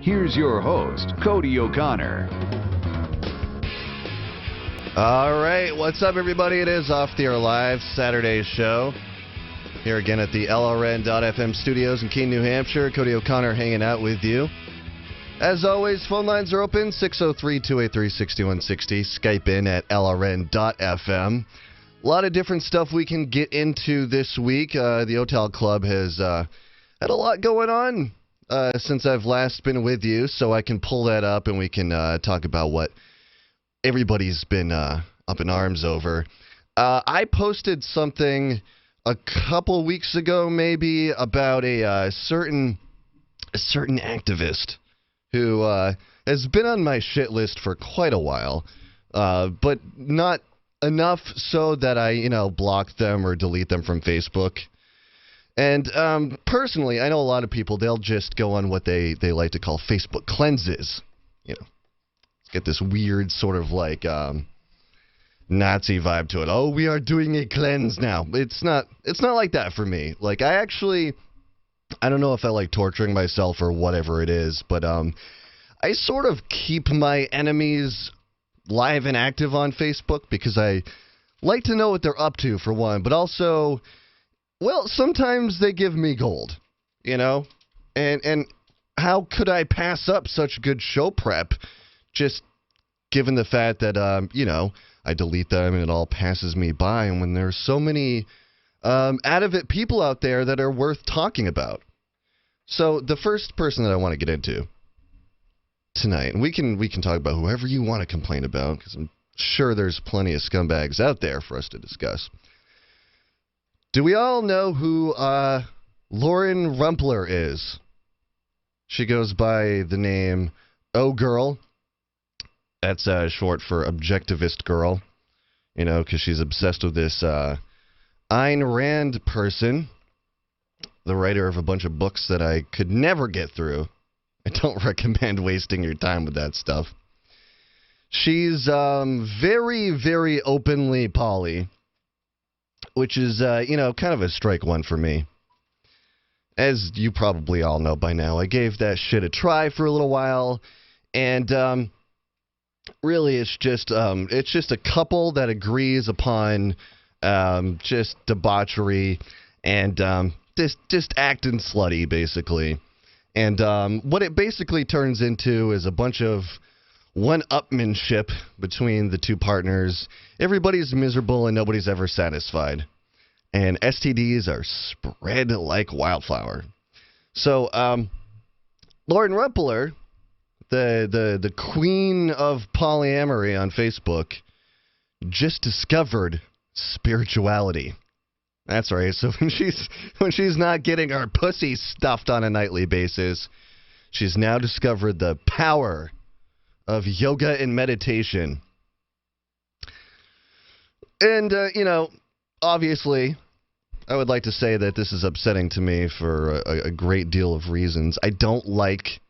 Here's your host, Cody O'Connor. All right, what's up, everybody? It is Off the Air Live, Saturday show. Here again at the LRN.FM studios in Keene, New Hampshire. Cody O'Connor hanging out with you. As always, phone lines are open, 603-283-6160. Skype in at LRN.FM. A lot of different stuff we can get into this week. The Hotel Club has had a lot going on since I've last been with you, so I can pull that up and we can talk about what everybody's been up in arms over. I posted something a couple weeks ago, maybe, about a certain activist who has been on my shit list for quite a while, but not enough so that I, block them or delete them from Facebook. And personally, I know a lot of people, they'll just go on what they like to call Facebook cleanses. Get this weird sort of like Nazi vibe to it. Oh, we are doing a cleanse now. It's not like that for me. Like, I don't know if I like torturing myself or whatever it is, but I sort of keep my enemies live and active on Facebook because I like to know what they're up to, for one, but also, well, sometimes they give me gold, and how could I pass up such good show prep, just given the fact that, I delete them and it all passes me by, and when there's so many out of it people out there that are worth talking about. So the first person that I want to get into tonight, and we can talk about whoever you want to complain about, because I'm sure there's plenty of scumbags out there for us to discuss. Do we all know who Lauren Rumpler is? She goes by the name Oh Girl. That's short for objectivist girl, because she's obsessed with this Ayn Rand person, the writer of a bunch of books that I could never get through. I don't recommend wasting your time with that stuff. She's very, very openly poly, which is, kind of a strike one for me. As you probably all know by now, I gave that shit a try for a little while, and really it's just a couple that agrees upon just debauchery and just acting slutty, basically. And what it basically turns into is a bunch of one-upmanship between the two partners. Everybody's miserable and nobody's ever satisfied. And STDs are spread like wildflower. So, Lauren Rumpler, the queen of polyamory on Facebook, just discovered spirituality. That's right. So when she's not getting her pussy stuffed on a nightly basis, she's now discovered the power of yoga and meditation. And, obviously, I would like to say that this is upsetting to me for a great deal of reasons. I don't like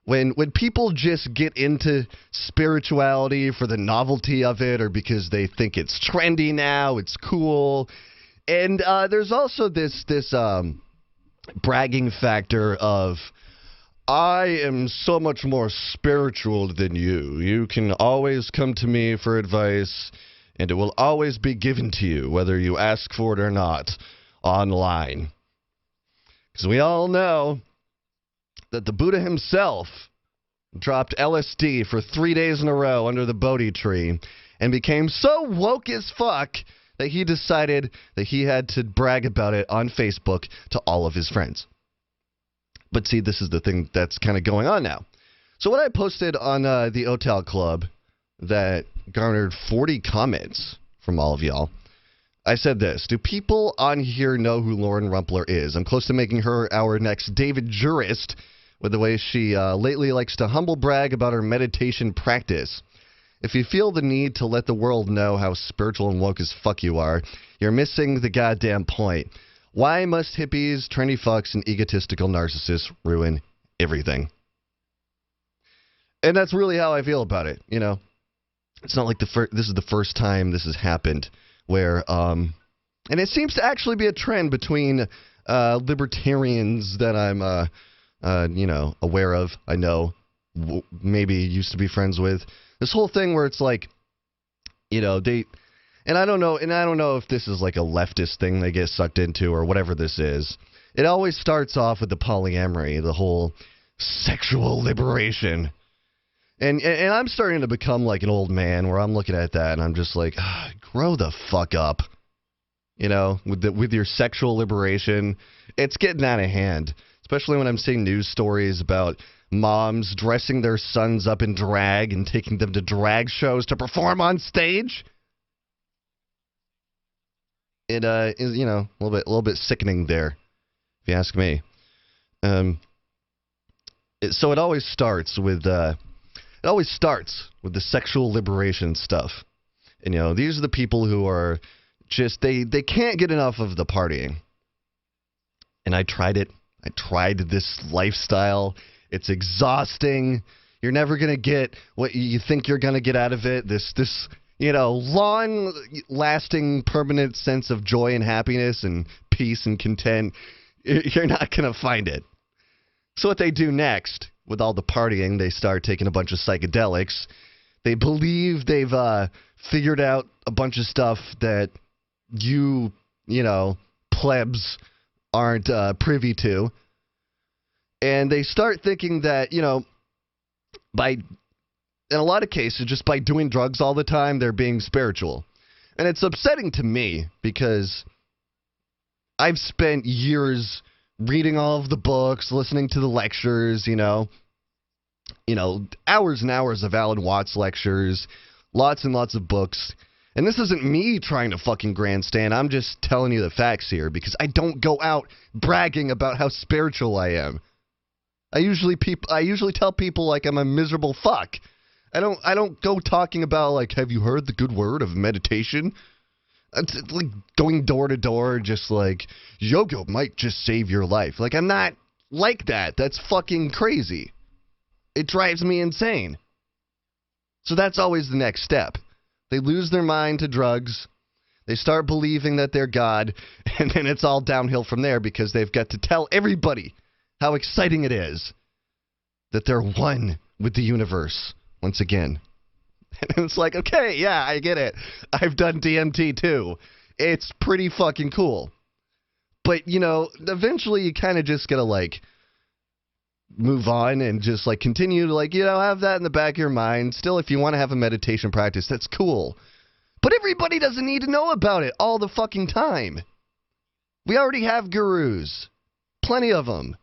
when people just get into spirituality for the novelty of it or because they think it's trendy now, it's cool. And there's also this bragging factor of, I am so much more spiritual than you. You can always come to me for advice, and it will always be given to you, whether you ask for it or not, online. Because we all know that the Buddha himself dropped LSD for 3 days in a row under the Bodhi tree and became so woke as fuck that he decided that he had to brag about it on Facebook to all of his friends. But see, this is the thing that's kind of going on now. So what I posted on the Hotel Club that garnered 40 comments from all of y'all, I said this: do people on here know who Lauren Rumpler is? I'm close to making her our next David Jurist with the way she lately likes to humble brag about her meditation practice. If you feel the need to let the world know how spiritual and woke as fuck you are, you're missing the goddamn point. Why must hippies, trendy fucks, and egotistical narcissists ruin everything? And that's really how I feel about it, It's not like this is the first time this has happened where, and it seems to actually be a trend between libertarians that aware of, I know, maybe used to be friends with. This whole thing where it's like, and I don't know if this is like a leftist thing they get sucked into or whatever this is. It always starts off with the polyamory, the whole sexual liberation. And I'm starting to become like an old man where I'm looking at that and I'm just like, grow the fuck up. With your sexual liberation, it's getting out of hand. Especially when I'm seeing news stories about moms dressing their sons up in drag and taking them to drag shows to perform on stage. It is, a little bit sickening there, if you ask me. So it always starts with the sexual liberation stuff. And these are the people who are just they can't get enough of the partying. And I tried it. I tried this lifestyle. It's exhausting. You're never going to get what you think you're going to get out of it. This long-lasting, permanent sense of joy and happiness and peace and content. You're not going to find it. So what they do next, with all the partying, they start taking a bunch of psychedelics. They believe they've figured out a bunch of stuff that plebs aren't privy to. And they start thinking that, in a lot of cases, just by doing drugs all the time, they're being spiritual. And it's upsetting to me because I've spent years reading all of the books, listening to the lectures, hours and hours of Alan Watts lectures, lots and lots of books. And this isn't me trying to fucking grandstand. I'm just telling you the facts here because I don't go out bragging about how spiritual I am. I usually tell people like I'm a miserable fuck. I don't go talking about like, have you heard the good word of meditation? It's like going door to door, just like yoga might just save your life. Like I'm not like that. That's fucking crazy. It drives me insane. So that's always the next step. They lose their mind to drugs. They start believing that they're God, and then it's all downhill from there because they've got to tell everybody how exciting it is that they're one with the universe once again. And it's like, okay, yeah, I get it. I've done DMT too. It's pretty fucking cool. But, eventually you kind of just gotta, like, move on and just, like, continue to, like, have that in the back of your mind. Still, if you want to have a meditation practice, that's cool. But everybody doesn't need to know about it all the fucking time. We already have gurus. Plenty of them.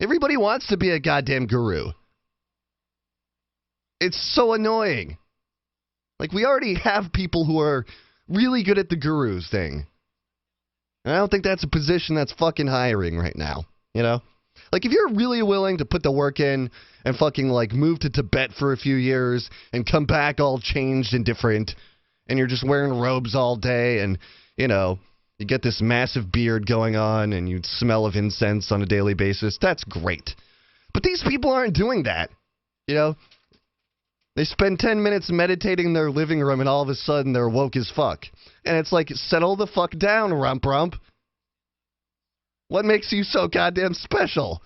Everybody wants to be a goddamn guru. It's so annoying. Like, we already have people who are really good at the guru thing. And I don't think that's a position that's fucking hiring right now, Like, if you're really willing to put the work in and fucking, like, move to Tibet for a few years and come back all changed and different, and you're just wearing robes all day and, you get this massive beard going on and you smell of incense on a daily basis, that's great. But these people aren't doing that, They spend 10 minutes meditating in their living room and all of a sudden they're woke as fuck. And it's like, settle the fuck down, rump rump. What makes you so goddamn special?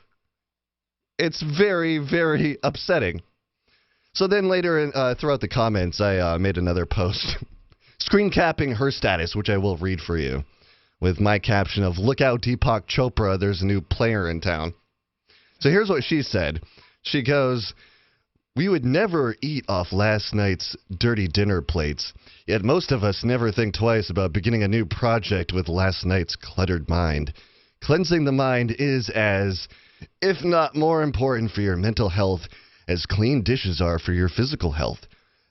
It's very, very upsetting. So then later throughout the comments, I made another post screen capping her status, which I will read for you, with my caption of, "Look out, Deepak Chopra, there's a new player in town." So here's what she said. She goes, "We would never eat off last night's dirty dinner plates, yet most of us never think twice about beginning a new project with last night's cluttered mind. Cleansing the mind is as, if not more important for your mental health, as clean dishes are for your physical health.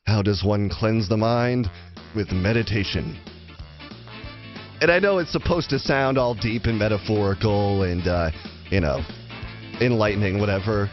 How does one cleanse the mind? With meditation." And I know it's supposed to sound all deep and metaphorical and, enlightening, whatever.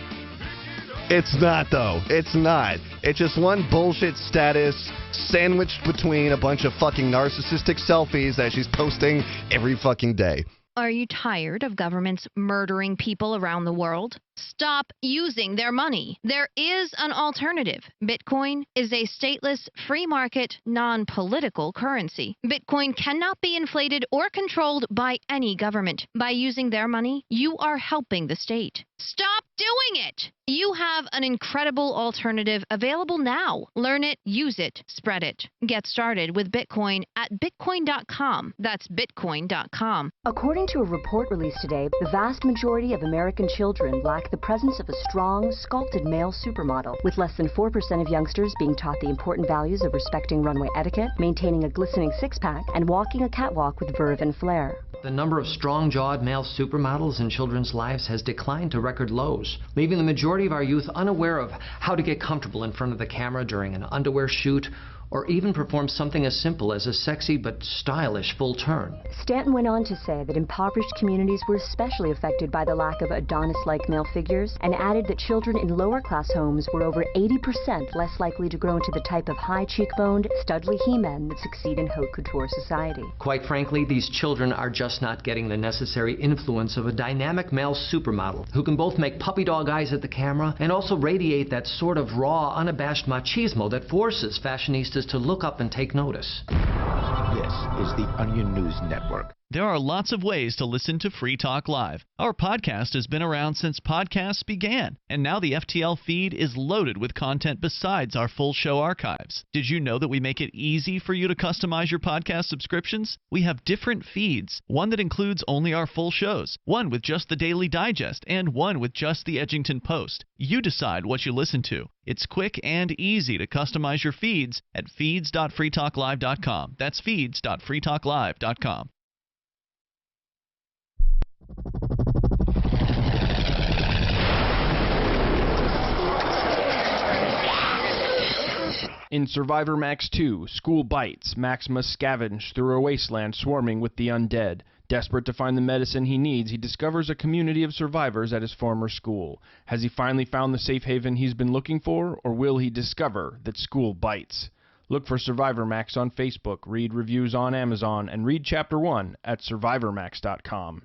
It's not, though. It's not. It's just one bullshit status sandwiched between a bunch of fucking narcissistic selfies that she's posting every fucking day. Are you tired of governments murdering people around the world? Stop using their money. There is an alternative. Bitcoin is a stateless, free market, non-political currency. Bitcoin cannot be inflated or controlled by any government. By using their money, you are helping the state. Stop doing it! You have an incredible alternative available now. Learn it, use it, spread it. Get started with Bitcoin at bitcoin.com. That's bitcoin.com. According to a report released today, the vast majority of American children lack the presence of a strong, sculpted male supermodel, with less than 4% of youngsters being taught the important values of respecting runway etiquette, maintaining a glistening six-pack, and walking a catwalk with verve and flair. The number of strong-jawed male supermodels in children's lives has declined to record lows, leaving the majority of our youth unaware of how to get comfortable in front of the camera during an underwear shoot, or even perform something as simple as a sexy but stylish full turn. Stanton went on to say that impoverished communities were especially affected by the lack of Adonis-like male figures, and added that children in lower-class homes were over 80% less likely to grow into the type of high-cheekboned, studly he-men that succeed in haute couture society. Quite frankly, these children are just not getting the necessary influence of a dynamic male supermodel who can both make puppy dog eyes at the camera and also radiate that sort of raw, unabashed machismo that forces fashionistas to look up and take notice. This is the Onion News Network. There are lots of ways to listen to Free Talk Live. Our podcast has been around since podcasts began, and now the FTL feed is loaded with content besides our full show archives. Did you know that we make it easy for you to customize your podcast subscriptions? We have different feeds, one that includes only our full shows, one with just the Daily Digest, and one with just the Edgington Post. You decide what you listen to. It's quick and easy to customize your feeds at feeds.freetalklive.com. That's feeds.freetalklive.com. In Survivor Max 2, School Bites, Max must scavenge through a wasteland swarming with the undead. Desperate to find the medicine he needs, he discovers a community of survivors at his former school. Has he finally found the safe haven he's been looking for, or will he discover that school bites? Look for Survivor Max on Facebook, read reviews on Amazon, and read Chapter 1 at survivormax.com.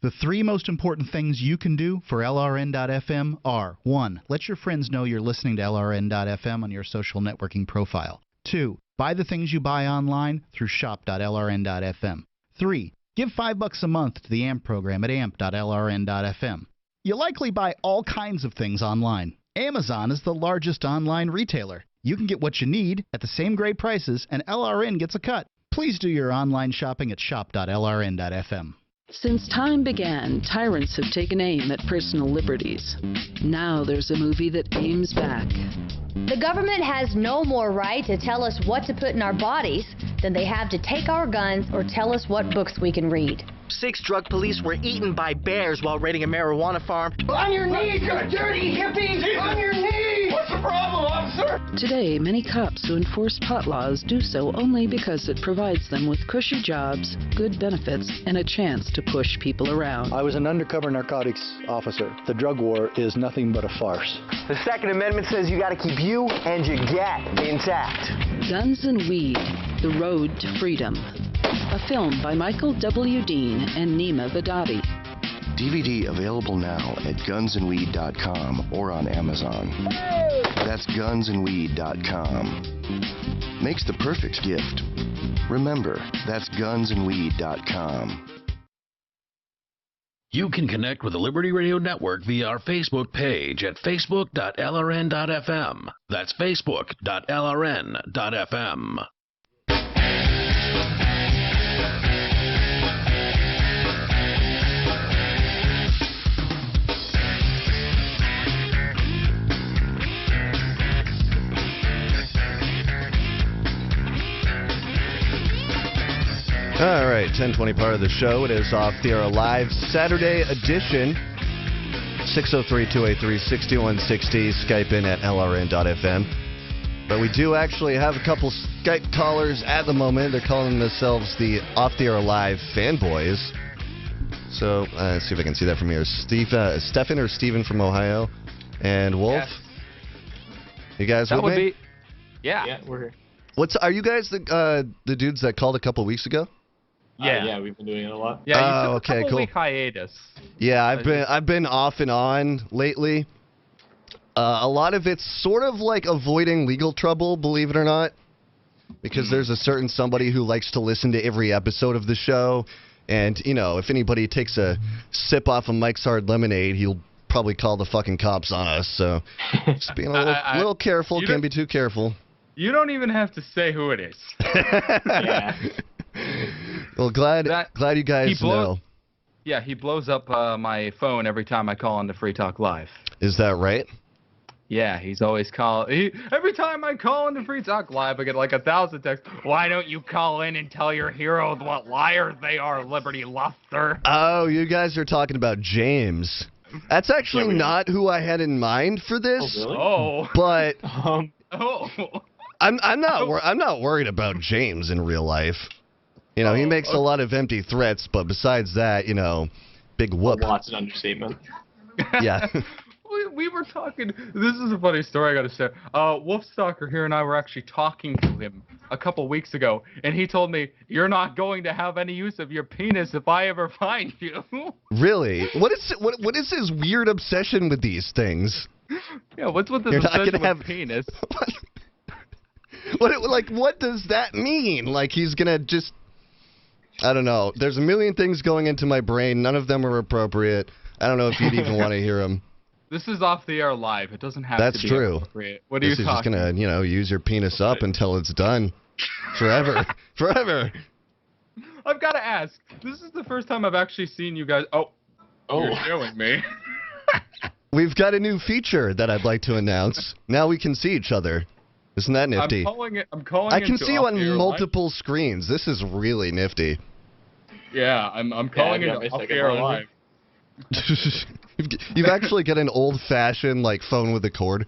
The three most important things you can do for LRN.FM are: 1. Let your friends know you're listening to LRN.FM on your social networking profile. 2. Buy the things you buy online through shop.LRN.FM. 3. Give $5 a month to the AMP program at amp.lrn.fm. You likely buy all kinds of things online. Amazon is the largest online retailer. You can get what you need at the same great prices, and LRN gets a cut. Please do your online shopping at shop.lrn.fm. Since time began, tyrants have taken aim at personal liberties. Now there's a movie that aims back. The government has no more right to tell us what to put in our bodies than they have to take our guns or tell us what books we can read. 6 drug police were eaten by bears while raiding a marijuana farm. On your knees, you dirty hippies! On your knees! What's the problem, officer? Today, many cops who enforce pot laws do so only because it provides them with cushy jobs, good benefits, and a chance to push people around. I was an undercover narcotics officer. The drug war is nothing but a farce. The Second Amendment says you gotta keep you and your gat intact. Guns and Weed, The Road to Freedom. A film by Michael W. Dean and Nima Vadadi. DVD available now at gunsandweed.com or on Amazon. That's gunsandweed.com. Makes the perfect gift. Remember, that's gunsandweed.com. You can connect with the Liberty Radio Network via our Facebook page at facebook.lrn.fm. That's facebook.lrn.fm. All right, 10:20 part of the show. It is Off the Air Live Saturday edition. 603-283-6160. Skype in at lrn.fm. But we do actually have a couple Skype callers at the moment. They're calling themselves the Off the Air Live fanboys. So let's see if I can see that from here. Stefan or Steven from Ohio, and Wolf. Yes. You guys that with would me? Be. Yeah, we're here. Are you guys the dudes that called a couple weeks ago? Yeah, we've been doing it a lot. Yeah, you took a okay, couple cool. week hiatus. Yeah, I've been off and on lately. A lot of it's sort of like avoiding legal trouble, believe it or not, because there's a certain somebody who likes to listen to every episode of the show, and you know, if anybody takes a sip off of Mike's Hard Lemonade, he'll probably call the fucking cops on us. So just being a little careful. Can't be too careful. You don't even have to say who it is. Yeah. Well, glad you guys know. Yeah, he blows up my phone every time I call into Free Talk Live. Is that right? Yeah, he's always every time I call into Free Talk Live, I get like 1,000 texts. Why don't you call in and tell your heroes what liars they are, Liberty Luster? Oh, you guys are talking about James. That's actually not who I had in mind for this. Oh, really? Oh. But Oh. I'm not worried about James in real life. You know, he makes a lot of empty threats, but besides that, you know, big whoop. Lots of understatement. Yeah. We were talking. This is a funny story I got to share. Wolfstalker here and I were actually talking to him a couple weeks ago, and he told me, "You're not going to have any use of your penis if I ever find you." Really? What is his weird obsession with these things? Yeah, what's with this obsession with penis? What does that mean? Like he's gonna just? I don't know. There's a million things going into my brain. None of them are appropriate. I don't know if you'd even want to hear them. This is off the air live. It doesn't have That's to be true. appropriate. What are you talking? talking? This is just gonna, use your penis up until it's done, forever, forever. I've got to ask. This is the first time I've actually seen you guys. Oh, you're showing me. We've got a new feature that I'd like to announce. Now we can see each other. Isn't that nifty? I'm calling. I can see you on multiple screens. This is really nifty. Yeah, I'm calling it off the air live. You've actually got an old-fashioned phone with a cord.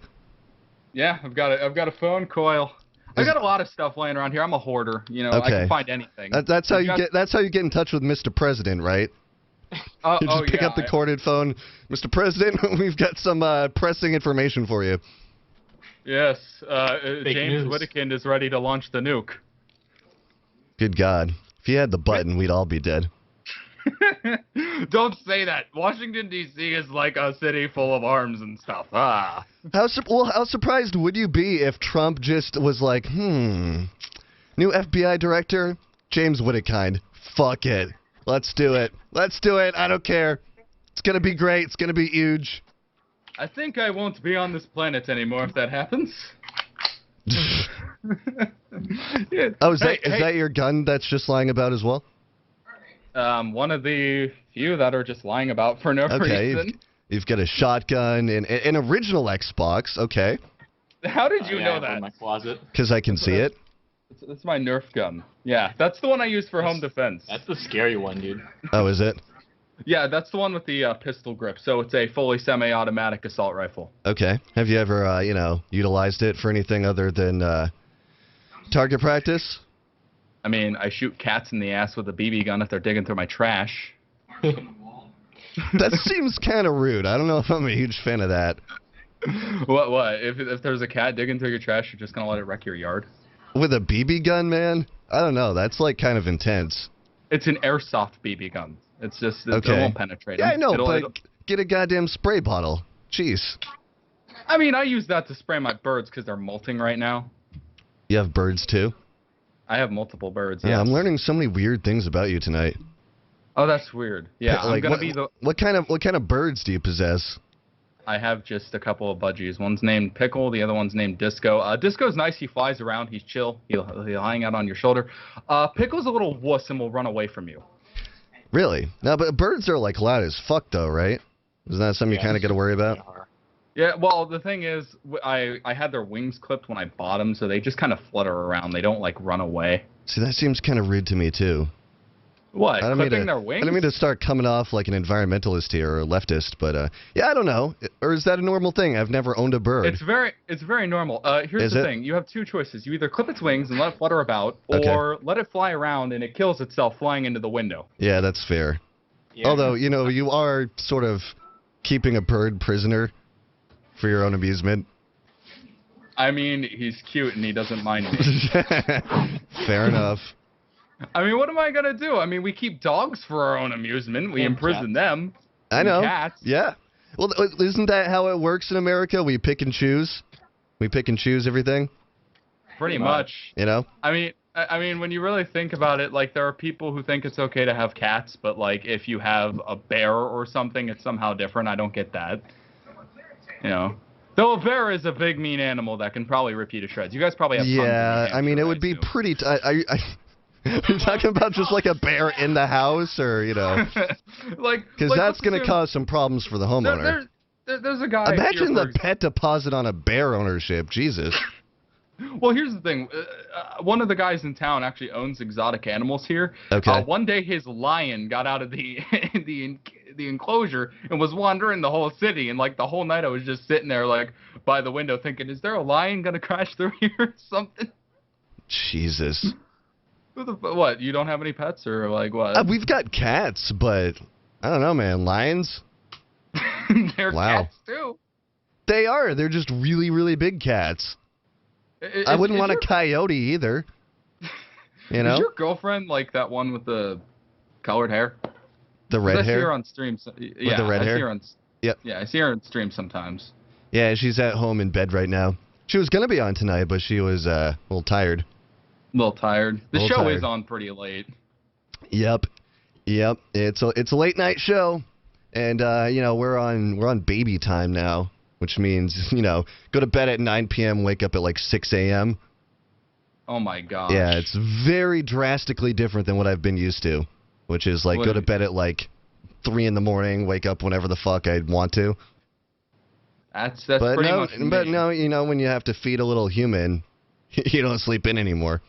Yeah, I've got a phone coil. I've got a lot of stuff laying around here. I'm a hoarder. You know, I can find anything. That's how you get in touch with Mr. President, right? You just pick up the corded phone. Mr. President, we've got some pressing information for you. Yes, James Whittakind is ready to launch the nuke. Good God. If you had the button, we'd all be dead. Don't say that. Washington, D.C. is like a city full of arms and stuff. Ah. How surprised would you be if Trump just was like, new FBI director, James Whittakind. Fuck it. Let's do it. Let's do it. I don't care. It's going to be great. It's going to be huge. I think I won't be on this planet anymore if that happens. Yeah. Oh, is that your gun that's just lying about as well? One of the few that are just lying about for no reason. You've got a shotgun and an original Xbox. Okay. How did you know that? In my closet. Because I can see it. It's my Nerf gun. Yeah, that's the one I use for home defense. That's the scary one, dude. Oh, is it? Yeah, that's the one with the pistol grip. So it's a fully semi-automatic assault rifle. Okay. Have you ever, utilized it for anything other than target practice? I mean, I shoot cats in the ass with a BB gun if they're digging through my trash. That seems kind of rude. I don't know if I'm a huge fan of that. What? If there's a cat digging through your trash, you're just going to let it wreck your yard? With a BB gun, man? I don't know. That's, kind of intense. It's an airsoft BB gun. It's just, it won't penetrate. Yeah, I know, but get a goddamn spray bottle. Jeez. I mean, I use that to spray my birds because they're molting right now. You have birds, too? I have multiple birds. Yeah, I'm learning so many weird things about you tonight. Oh, that's weird. Yeah, I'm gonna be the. What kind of birds do you possess? I have just a couple of budgies. One's named Pickle, the other one's named Disco. Disco's nice. He flies around. He's chill. He'll hang out on your shoulder. Pickle's a little wuss and will run away from you. Really? No, but birds are loud as fuck, though, right? Isn't that something you kind of got to worry about? Yeah, well, the thing is, I had their wings clipped when I bought them, so they just kind of flutter around. They don't, run away. See, that seems kind of rude to me, too. What, clipping their wings? I don't mean to start coming off like an environmentalist here or a leftist, but, yeah, I don't know. Or is that a normal thing? I've never owned a bird. It's very normal. Here's the thing. You have two choices. You either clip its wings and let it flutter about, or let it fly around and it kills itself flying into the window. Yeah, that's fair. Yeah. Although, you are sort of keeping a bird prisoner for your own amusement. I mean, he's cute and he doesn't mind me. Fair enough. I mean, what am I going to do? I mean, we keep dogs for our own amusement. We imprison them. I know. Cats. Yeah. Well, isn't that how it works in America? We pick and choose. We pick and choose everything. Pretty much. You know? I mean, when you really think about it, like, there are people who think it's okay to have cats, but, like, if you have a bear or something, it's somehow different. I don't get that. You know? Though a bear is a big, mean animal that can probably rip you to shreds. You guys probably have tons of Yeah, I mean, it would be pretty... You're talking about just like a bear in the house, or, you know... Because that's going to cause some problems for the homeowner. There's a guy... Imagine the pet deposit on a bear ownership. Jesus. Well, here's the thing. One of the guys in town actually owns exotic animals here. Okay. One day his lion got out of the the enclosure and was wandering the whole city, and like the whole night I was just sitting there like by the window thinking, is there a lion gonna crash through here or something? Jesus. What? You don't have any pets or like what? We've got cats, but I don't know, man. Lions? They're cats too. They are. They're just really, really big cats. I wouldn't want a coyote either. You know? Is your girlfriend like that one with the colored hair? The red hair? I see her on stream. Yeah, with the red hair? See her yep. Yeah, I see her on stream sometimes. Yeah, she's at home in bed right now. She was going to be on tonight, but she was a little tired. A little tired. The show is on pretty late. Yep. It's a late night show, and you know, we're on baby time now, which means, you know, go to bed at 9 p.m., wake up at like 6 a.m. Oh my gosh. Yeah, it's very drastically different than what I've been used to, which is like go to bed at like 3 in the morning, wake up whenever the fuck I want to. That's pretty much me. But no, you know, when you have to feed a little human, you don't sleep in anymore.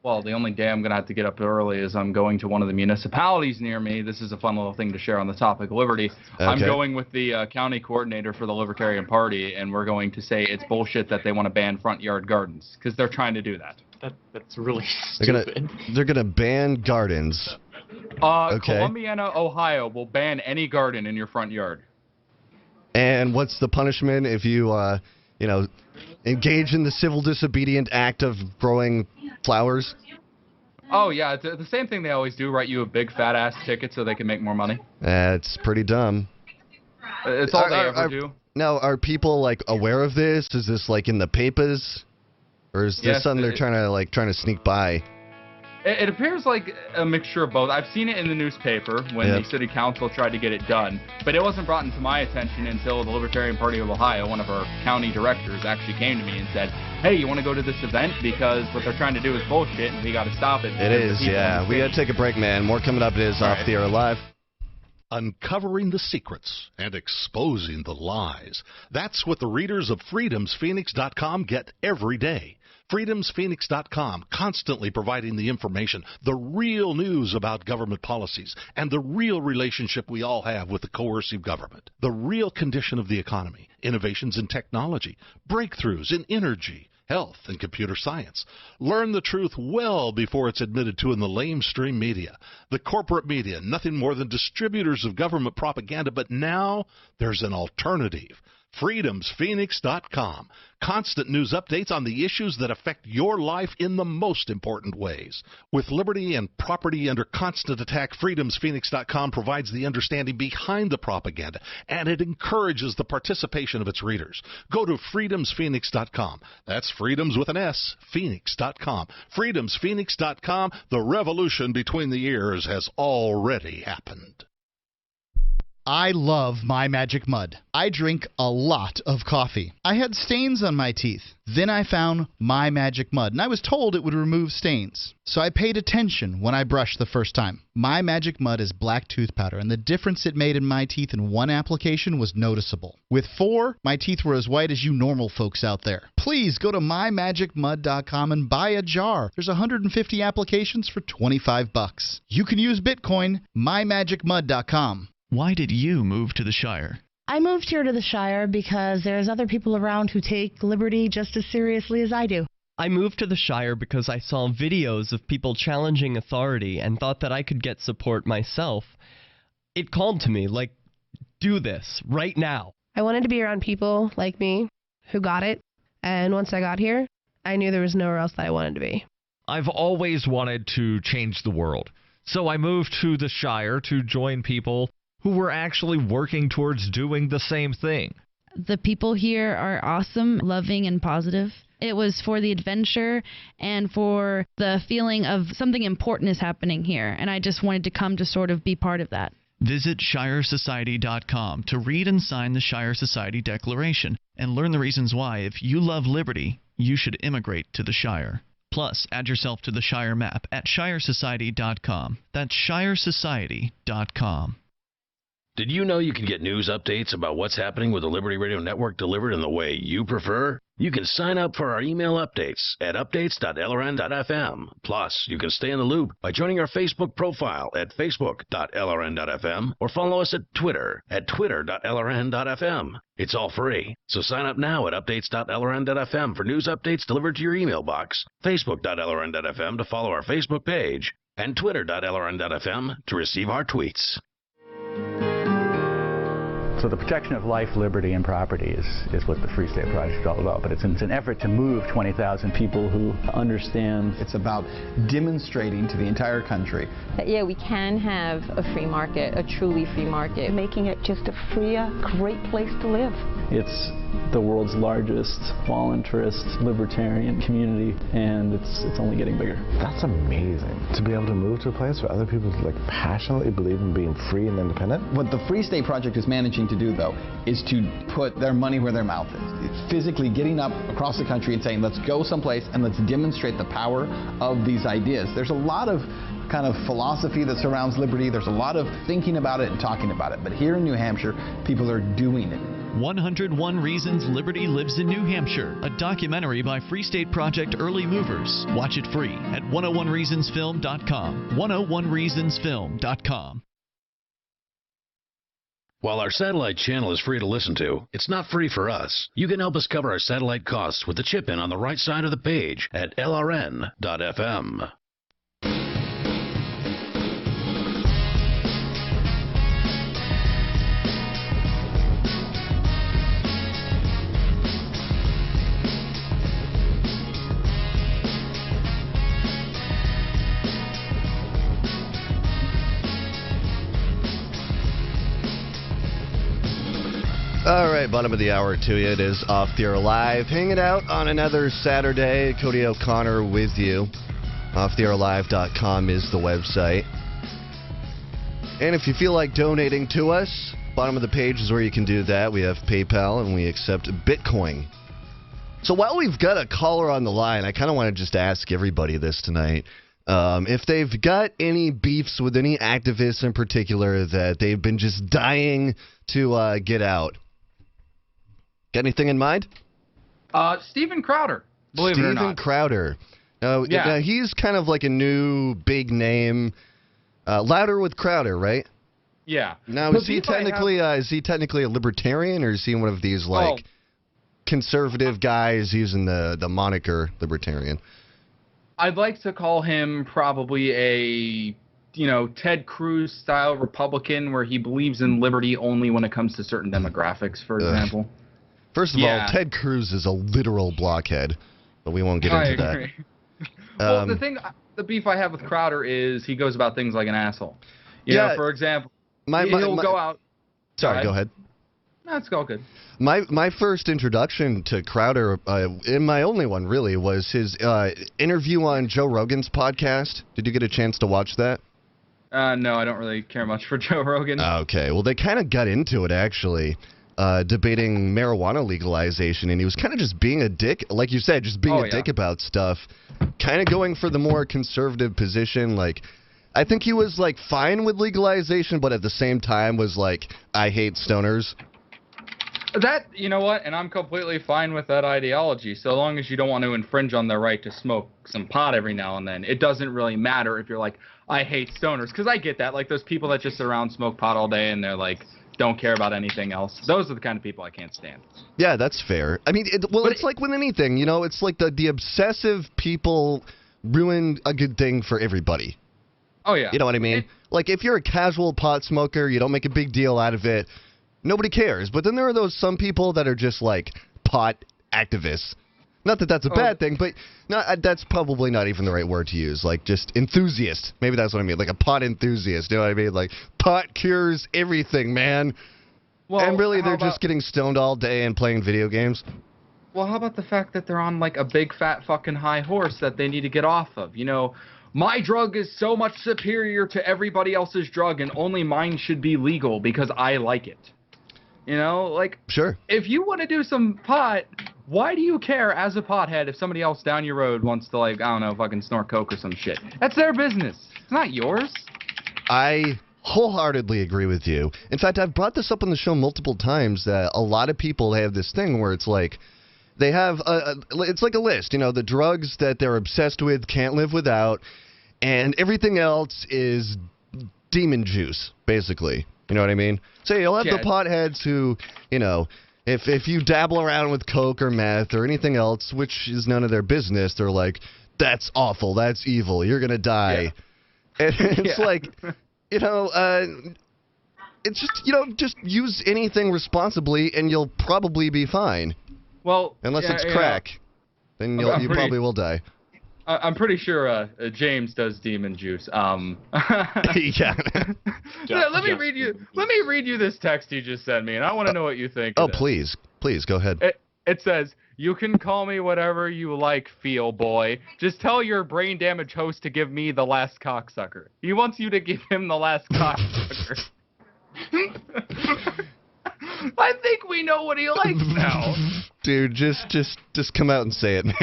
Well, the only day I'm going to have to get up early is I'm going to one of the municipalities near me. This is a fun little thing to share on the topic of liberty. Okay. I'm going with the county coordinator for the Libertarian Party, and we're going to say it's bullshit that they want to ban front yard gardens, because they're trying to do that. That's really stupid. They're gonna ban gardens. Okay. Columbiana, Ohio will ban any garden in your front yard. And what's the punishment if you, you know, engage in the civil disobedient act of growing flowers? Oh, yeah. It's the same thing they always do, write you a big fat-ass ticket so they can make more money. That's pretty dumb. It's all they ever do. Now, are people, like, aware of this? Is this, like, in the papers? Or is this something they're trying to sneak by? It appears like a mixture of both. I've seen it in the newspaper when the city council tried to get it done, but it wasn't brought into my attention until the Libertarian Party of Ohio, one of our county directors, actually came to me and said, hey, you want to go to this event? Because what they're trying to do is bullshit, and we got to stop it. It is, yeah. We got to take a break, man. More coming up. It is Off the Air Live. Uncovering the secrets and exposing the lies. That's what the readers of freedomsphoenix.com get every day. freedomsphoenix.com, constantly providing the information, the real news about government policies, and the real relationship we all have with the coercive government, the real condition of the economy, innovations in technology, breakthroughs in energy, health, and computer science. Learn the truth well before it's admitted to in the lamestream media. The corporate media, nothing more than distributors of government propaganda, but now there's an alternative. freedomsphoenix.com. Constant news updates on the issues that affect your life in the most important ways. With liberty and property under constant attack, freedomsphoenix.com provides the understanding behind the propaganda, and it encourages the participation of its readers. Go to freedomsphoenix.com. That's freedoms with an S, phoenix.com. freedomsphoenix.com. The revolution between the ears has already happened. I love My Magic Mud. I drink a lot of coffee. I had stains on my teeth. Then I found My Magic Mud, and I was told it would remove stains. So I paid attention when I brushed the first time. My Magic Mud is black tooth powder, and the difference it made in my teeth in one application was noticeable. With 4, my teeth were as white as you normal folks out there. Please go to mymagicmud.com and buy a jar. There's 150 applications for $25. You can use Bitcoin, mymagicmud.com. Why did you move to the Shire? I moved here to the Shire because there's other people around who take liberty just as seriously as I do. I moved to the Shire because I saw videos of people challenging authority and thought that I could get support myself. It called to me, like, do this, right now. I wanted to be around people like me who got it, and once I got here, I knew there was nowhere else that I wanted to be. I've always wanted to change the world. So I moved to the Shire to join people who were actually working towards doing the same thing. The people here are awesome, loving, and positive. It was for the adventure and for the feeling of something important is happening here, and I just wanted to come to sort of be part of that. Visit ShireSociety.com to read and sign the Shire Society Declaration and learn the reasons why, if you love liberty, you should immigrate to the Shire. Plus, add yourself to the Shire map at ShireSociety.com. That's ShireSociety.com. Did you know you can get news updates about what's happening with the Liberty Radio Network delivered in the way you prefer? You can sign up for our email updates at updates.lrn.fm. Plus, you can stay in the loop by joining our Facebook profile at facebook.lrn.fm or follow us at Twitter at twitter.lrn.fm. It's all free, so sign up now at updates.lrn.fm for news updates delivered to your email box, facebook.lrn.fm to follow our Facebook page, and twitter.lrn.fm to receive our tweets. So the protection of life, liberty, and property is what the Free State Project is all about. But it's an effort to move 20,000 people who understand. It's about demonstrating to the entire country that, yeah, we can have a free market, a truly free market. Making it just a freer, great place to live. It's the world's largest voluntarist libertarian community, and it's only getting bigger. That's amazing. To be able to move to a place where other people passionately believe in being free and independent. What the Free State Project is managing to do, though, is to put their money where their mouth is. It's physically getting up across the country and saying, let's go someplace and let's demonstrate the power of these ideas. There's a lot of kind of philosophy that surrounds liberty. There's a lot of thinking about it and talking about it. But here in New Hampshire, people are doing it. 101 Reasons Liberty Lives in New Hampshire, a documentary by Free State Project Early Movers. Watch it free at 101reasonsfilm.com. 101reasonsfilm.com. While our satellite channel is free to listen to, it's not free for us. You can help us cover our satellite costs with the chip-in on the right side of the page at lrn.fm. All right, bottom of the hour to you. It is Off the Air Live, hanging out on another Saturday. Cody O'Connor with you. OffTheAirLive.com is the website. And if you feel like donating to us, bottom of the page is where you can do that. We have PayPal and we accept Bitcoin. So while we've got a caller on the line, I kind of want to just ask everybody this tonight. If they've got any beefs with any activists in particular that they've been just dying to get out. Got anything in mind? Steven Crowder, believe it or not. Steven Crowder. Yeah. Now, he's kind of like a new big name. Louder with Crowder, right? Yeah. Now, is he technically a libertarian, or is he one of these conservative guys using the moniker libertarian? I'd like to call him probably a Ted Cruz style Republican, where he believes in liberty only when it comes to certain demographics, for example. First of all, Ted Cruz is a literal blockhead, but we won't get into that. Agree. Well, the beef I have with Crowder is he goes about things like an asshole. You know, for example, he'll go out. Sorry, go ahead. No, it's all good. My first introduction to Crowder, and my only one really, was his interview on Joe Rogan's podcast. Did you get a chance to watch that? No, I don't really care much for Joe Rogan. Okay, well, they kind of got into it, actually, debating marijuana legalization, and he was kind of just being a dick, like you said, just being a dick about stuff, kind of going for the more conservative position. I think he was, fine with legalization, but at the same time was I hate stoners. You know what, and I'm completely fine with that ideology, so long as you don't want to infringe on their right to smoke some pot every now and then. It doesn't really matter if you're I hate stoners, because I get that, those people that just sit around smoke pot all day and they're don't care about anything else. Those are the kind of people I can't stand. Yeah, that's fair. I mean, it's like with anything, it's like the obsessive people ruin a good thing for everybody. Oh, yeah. You know what I mean? If you're a casual pot smoker, you don't make a big deal out of it, nobody cares. But then there are some people that are just pot activists. Not that that's a bad thing, but that's probably not even the right word to use. Like, just enthusiast. Maybe that's what I mean. Like a pot enthusiast. You know what I mean? Like, pot cures everything, man. Well, and really, they're just getting stoned all day and playing video games. Well, how about the fact that they're on, like, a big, fat, fucking high horse that they need to get off of? You know, my drug is so much superior to everybody else's drug, and only mine should be legal because I like it. You know, like, sure. If you want to do some pot, why do you care as a pothead if somebody else down your road wants to, like, I don't know, fucking snort coke or some shit? That's their business. It's not yours. I wholeheartedly agree with you. In fact, I've brought this up on the show multiple times that a lot of people have this thing where it's like, they have, it's like a list, you know, the drugs that they're obsessed with, can't live without, and everything else is demon juice, basically. You know what I mean? So you'll have the potheads who, you know, if you dabble around with coke or meth or anything else, which is none of their business, they're like, that's awful, that's evil, you're going to die. Yeah. And it's like, you know, it's just, you know, just use anything responsibly and you'll probably be fine. Well, unless it's crack, then you probably will die. I'm pretty sure James does demon juice. Yeah. Let me read you this text he just sent me, and I want to know what you think. Oh, please, go ahead. It says, "You can call me whatever you like, feel boy. Just tell your brain damage host to give me the last cocksucker. He wants you to give him the last cocksucker." I think we know what he likes now. Dude, just come out and say it, man.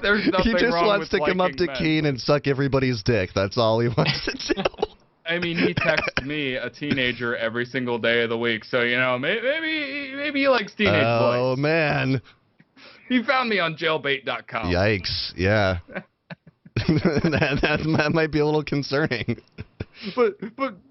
There's nothing he just wrong wants with to come up to men. Keen and suck everybody's dick. That's all he wants to do. I mean, he texts me, a teenager, every single day of the week. So, you know, maybe he likes teenage boys. Oh, man. He found me on jailbait.com. Yikes. Yeah. that might be a little concerning. But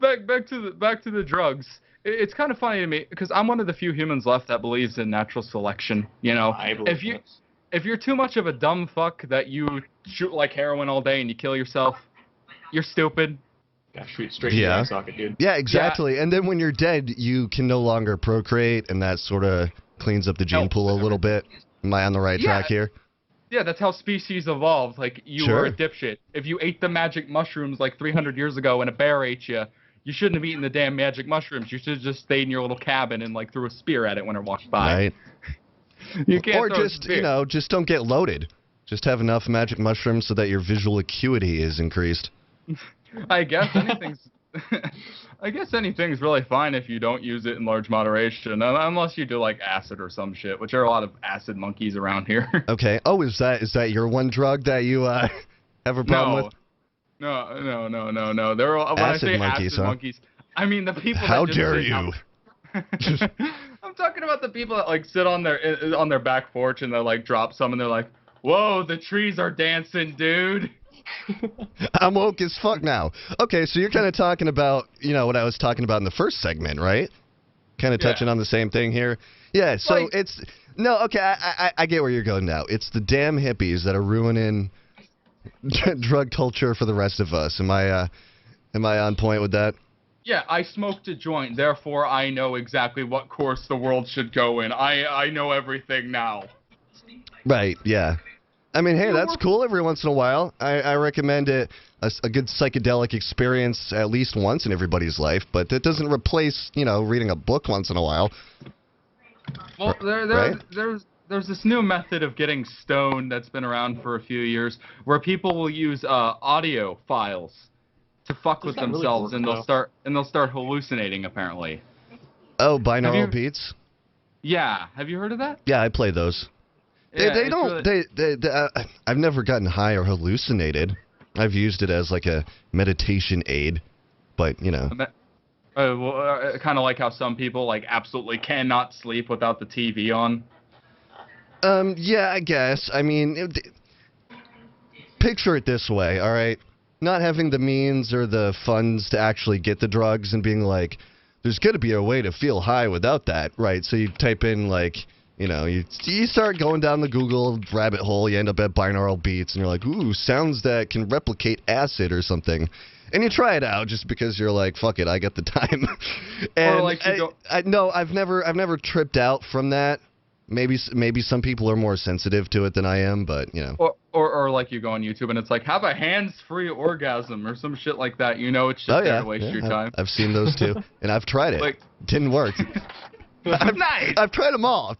back to the drugs. It's kind of funny to me because I'm one of the few humans left that believes in natural selection. You know, if you're too much of a dumb fuck that you shoot like heroin all day and you kill yourself, you're stupid. Gotta shoot straight in the eye socket, dude. Yeah, exactly. Yeah. And then when you're dead, you can no longer procreate, and that sort of cleans up the gene pool a little bit. Am I on the right track here? Yeah, that's how species evolved. Like, you were a dipshit. If you ate the magic mushrooms like 300 years ago and a bear ate you, you shouldn't have eaten the damn magic mushrooms. You should have just stayed in your little cabin and, like, threw a spear at it when it walked by. Right. You can't or just, you know, just don't get loaded. Just have enough magic mushrooms so that your visual acuity is increased. I guess anything's really fine if you don't use it in large moderation, unless you do like acid or some shit, which there are a lot of acid monkeys around here. Okay. Oh, is that your one drug that you have a problem with? No. There are, when acid I say monkeys, acid monkeys, I mean the people. How that just dare you? I'm talking about the people that like sit on their back porch and they like drop some and they're like, "Whoa, the trees are dancing, dude." I'm woke as fuck now. Okay, so you're kind of talking about, you know, what I was talking about in the first segment, right? Kind of touching on the same thing here. Yeah, so like, it's... No, okay, I get where you're going now. It's the damn hippies that are ruining drug culture for the rest of us. Am I on point with that? Yeah, I smoked a joint, therefore I know exactly what course the world should go in. I know everything now. Right, yeah. I mean, hey, that's cool every once in a while. I recommend it, a good psychedelic experience at least once in everybody's life, but that doesn't replace, you know, reading a book once in a while. Well, there's this new method of getting stoned that's been around for a few years where people will use audio files to fuck with themselves, and they'll start hallucinating, apparently. Oh, binaural beats? Yeah. Have you heard of that? Yeah, I play those. They don't. I've never gotten high or hallucinated. I've used it as like a meditation aid, but you know. Kind of like how some people like absolutely cannot sleep without the TV on. Yeah, I guess. I mean, picture it this way, all right? Not having the means or the funds to actually get the drugs and being like, there's got to be a way to feel high without that, right? So you type in like. You know, you start going down the Google rabbit hole, you end up at binaural beats, and you're like, ooh, sounds that can replicate acid or something. And you try it out just because you're like, fuck it, I got the time. And or like you no, I've never tripped out from that. Maybe some people are more sensitive to it than I am, but you know. Or like you go on YouTube and it's like, have a hands-free orgasm or some shit like that. You know, it's just there to waste your time. I've seen those too, and I've tried it. Like, didn't work. Nice. I've tried them all.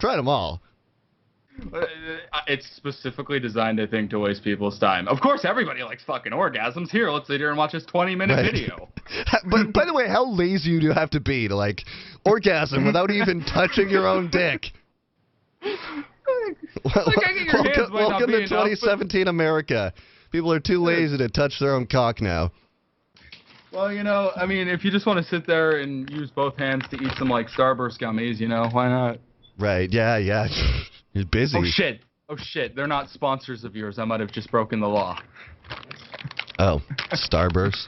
It's specifically designed, I think, to waste people's time. Of course, everybody likes fucking orgasms. Here, let's sit here and watch this 20-minute video. But by the way, how lazy do you have to be to like orgasm without even touching your own dick? Welcome to 2017 America. People are too lazy to touch their own cock now. Well, you know, I mean, if you just want to sit there and use both hands to eat some like Starburst gummies, you know, why not? Right? Yeah. You're busy. Oh shit! They're not sponsors of yours. I might have just broken the law. Oh, Starburst.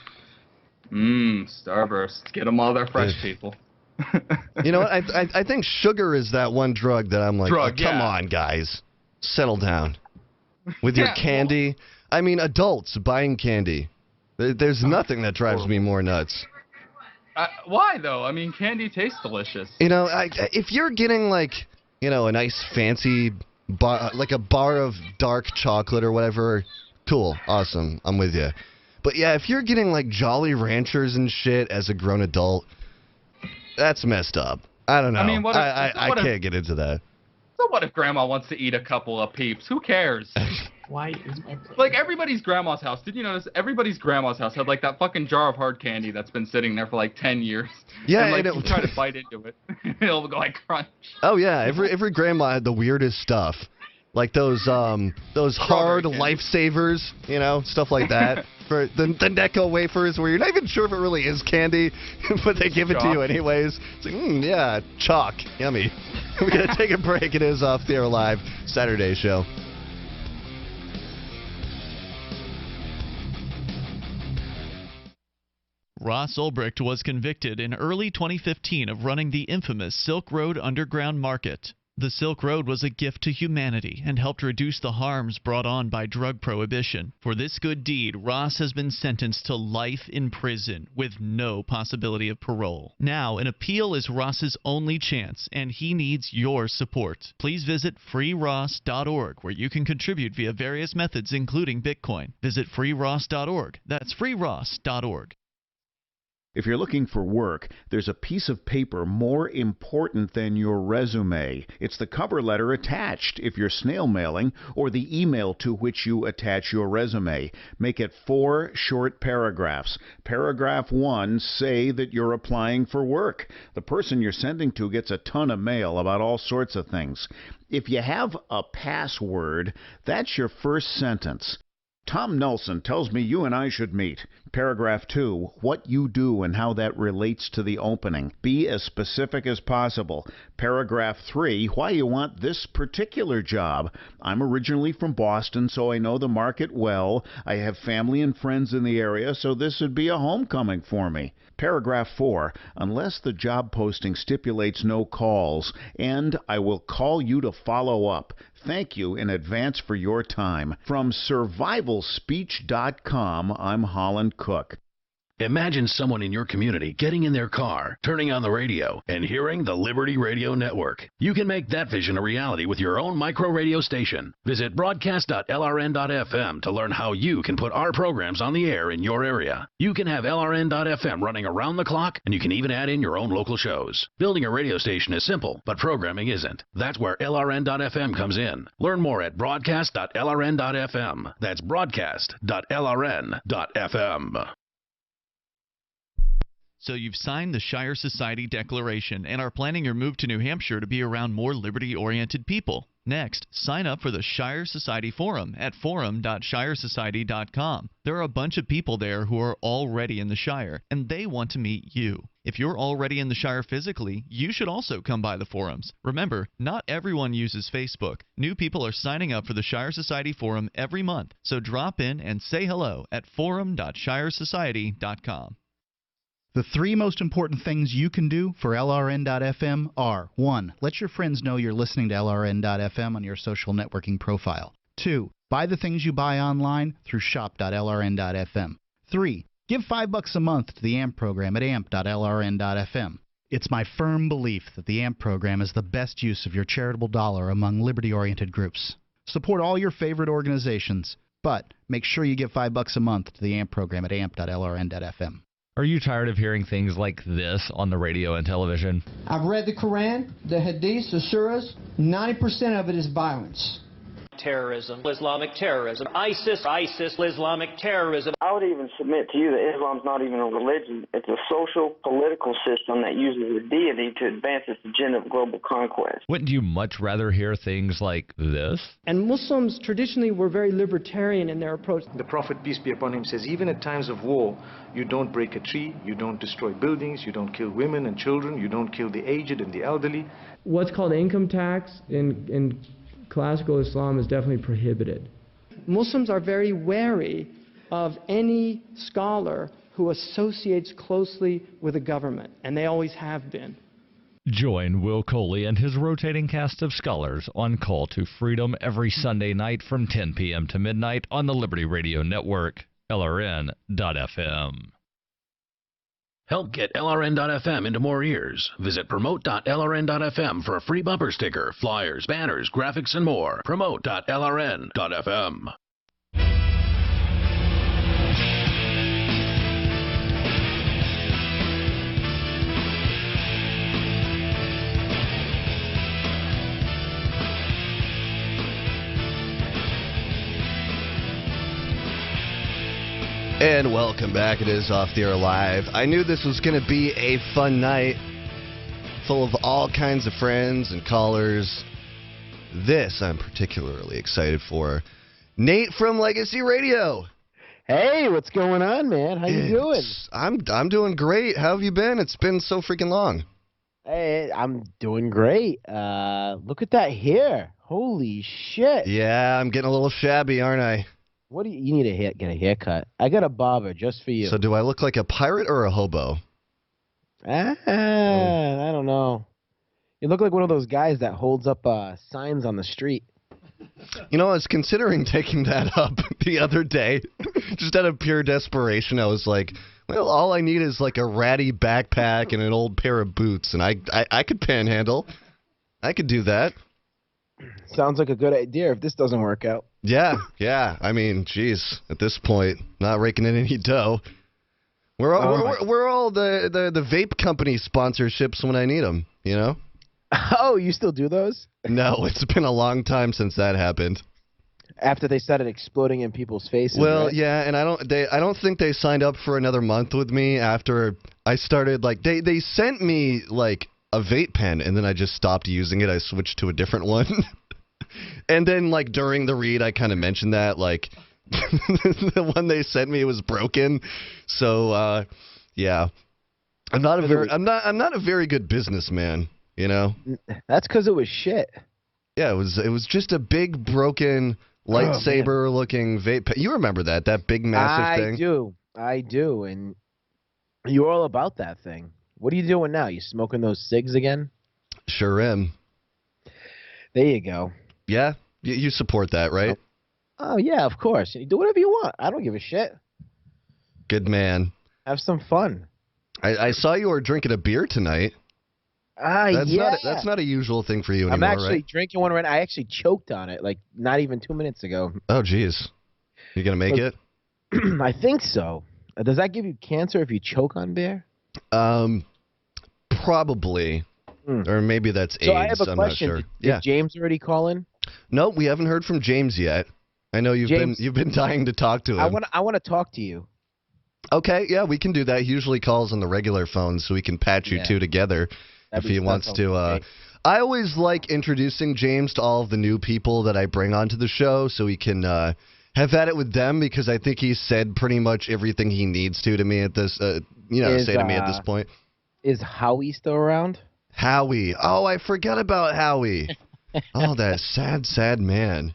Starburst. Get them while they're fresh, people. You know what? I think sugar is that one drug that I'm like, come on, guys, settle down with your candy. I mean, adults buying candy. There's nothing that drives me more nuts. Why though? I mean, candy tastes delicious. You know, if you're getting like, you know, a nice fancy bar, like a bar of dark chocolate or whatever, cool, awesome, I'm with you. But yeah, if you're getting like Jolly Ranchers and shit as a grown adult, that's messed up. I don't know. I mean, I can't get into that. So what if Grandma wants to eat a couple of Peeps? Who cares? Why is my like everybody's grandma's house? Did you notice everybody's grandma's house had like that fucking jar of hard candy that's been sitting there for like 10 years? Yeah, and like you try to bite into it, it'll go like crunch. Oh yeah, every grandma had the weirdest stuff, like those hard lifesavers, you know, stuff like that. For the Necco wafers, where you're not even sure if it really is candy, but they give it to you anyways. It's like, yeah, chalk, yummy. We're gonna take a break. It is Off the Air Live Saturday show. Ross Ulbricht was convicted in early 2015 of running the infamous Silk Road Underground Market. The Silk Road was a gift to humanity and helped reduce the harms brought on by drug prohibition. For this good deed, Ross has been sentenced to life in prison with no possibility of parole. Now, an appeal is Ross's only chance, and he needs your support. Please visit freeross.org, where you can contribute via various methods, including Bitcoin. Visit freeross.org. That's freeross.org. If you're looking for work, there's a piece of paper more important than your resume. It's the cover letter attached if you're snail mailing, or the email to which you attach your resume. Make it 4 short paragraphs. Paragraph 1, say that you're applying for work. The person you're sending to gets a ton of mail about all sorts of things. If you have a password, that's your first sentence. Tom Nelson tells me you and I should meet. Paragraph 2, what you do and how that relates to the opening. Be as specific as possible. Paragraph 3, why you want this particular job. I'm originally from Boston, so I know the market well. I have family and friends in the area, so this would be a homecoming for me. Paragraph 4, unless the job posting stipulates no calls, and I will call you to follow up. Thank you in advance for your time. From survivalspeech.com, I'm Holland Cook. Imagine someone in your community getting in their car, turning on the radio, and hearing the Liberty Radio Network. You can make that vision a reality with your own micro radio station. Visit broadcast.lrn.fm to learn how you can put our programs on the air in your area. You can have LRN.FM running around the clock, and you can even add in your own local shows. Building a radio station is simple, but programming isn't. That's where LRN.FM comes in. Learn more at broadcast.lrn.fm. That's broadcast.lrn.fm. So you've signed the Shire Society Declaration and are planning your move to New Hampshire to be around more liberty-oriented people. Next, sign up for the Shire Society Forum at forum.shiresociety.com. There are a bunch of people there who are already in the Shire, and they want to meet you. If you're already in the Shire physically, you should also come by the forums. Remember, not everyone uses Facebook. New people are signing up for the Shire Society Forum every month, so drop in and say hello at forum.shiresociety.com. The 3 most important things you can do for LRN.FM are: 1. Let your friends know you're listening to LRN.FM on your social networking profile. 2. Buy the things you buy online through shop.lrn.fm. 3. Give $5 a month to the AMP program at amp.lrn.fm. It's my firm belief that the AMP program is the best use of your charitable dollar among liberty-oriented groups. Support all your favorite organizations, but make sure you give $5 a month to the AMP program at amp.lrn.fm. Are you tired of hearing things like this on the radio and television? I've read the Quran, the Hadiths, the Surahs. 90% of it is violence. Terrorism, Islamic terrorism, ISIS, Islamic terrorism. I would even submit to you that Islam's not even a religion. It's a social, political system that uses a deity to advance its agenda of global conquest. Wouldn't you much rather hear things like this? And Muslims traditionally were very libertarian in their approach. The Prophet, peace be upon him, says even at times of war, you don't break a tree, you don't destroy buildings, you don't kill women and children, you don't kill the aged and the elderly. What's called income tax in classical Islam is definitely prohibited. Muslims are very wary of any scholar who associates closely with the government, and they always have been. Join Will Coley and his rotating cast of scholars on Call to Freedom every Sunday night from 10 p.m. to midnight on the Liberty Radio Network, LRN.FM. Help get LRN.FM into more ears. Visit promote.lrn.fm for a free bumper sticker, flyers, banners, graphics, and more. Promote.lrn.fm. And welcome back. It is Off the Air Live. I knew this was going to be a fun night, full of all kinds of friends and callers. This I'm particularly excited for. Nate from Legacy Radio. Hey, what's going on, man? How you doing? I'm doing great. How have you been? It's been so freaking long. Hey, I'm doing great. Look at that hair. Holy shit. Yeah, I'm getting a little shabby, aren't I? What do you need to get a haircut? I got a barber just for you. So do I look like a pirate or a hobo? I don't know. You look like one of those guys that holds up signs on the street. You know, I was considering taking that up the other day. Just out of pure desperation, I was like, well, all I need is like a ratty backpack and an old pair of boots, and I could panhandle. I could do that. Sounds like a good idea if this doesn't work out. Yeah. I mean, geez, at this point, not raking in any dough. We're all the vape company sponsorships when I need them, you know? Oh, you still do those? No, it's been a long time since that happened. After they started exploding in people's faces. Well, right? yeah, and I don't think they signed up for another month with me after I started. Like they sent me like a vape pen, and then I just stopped using it. I switched to a different one. And then, like, during the read, I kind of mentioned that, like, the one they sent me was broken. So, yeah, I'm not a very good businessman, you know. That's because it was shit. Yeah, it was just a big broken lightsaber-looking vape pen. You remember that big massive thing? I do, and you're all about that thing. What are you doing now? You smoking those cigs again? Sure am. There you go. Yeah? You support that, right? Oh, yeah, of course. You do whatever you want. I don't give a shit. Good man. Have some fun. I saw you were drinking a beer tonight. Yeah. That's not a usual thing for you anymore, I'm actually right? drinking one right now. I actually choked on it, like, not even 2 minutes ago. Oh, jeez. You going to make it? I think so. Does that give you cancer if you choke on beer? Probably. Or maybe that's AIDS. So I have a I'm question. not sure. Did James already call in? No, we haven't heard from James yet. I know you've been dying to talk to him. I want to talk to you. Okay, yeah, we can do that. He usually calls on the regular phone, so we can patch you two together if he wants to. I always like introducing James to all of the new people that I bring onto the show, so he can have at it with them, because I think he said pretty much everything he needs to me at this. Say to me at this point. Is Howie still around? Howie. Oh, I forgot about Howie. Oh, that sad man.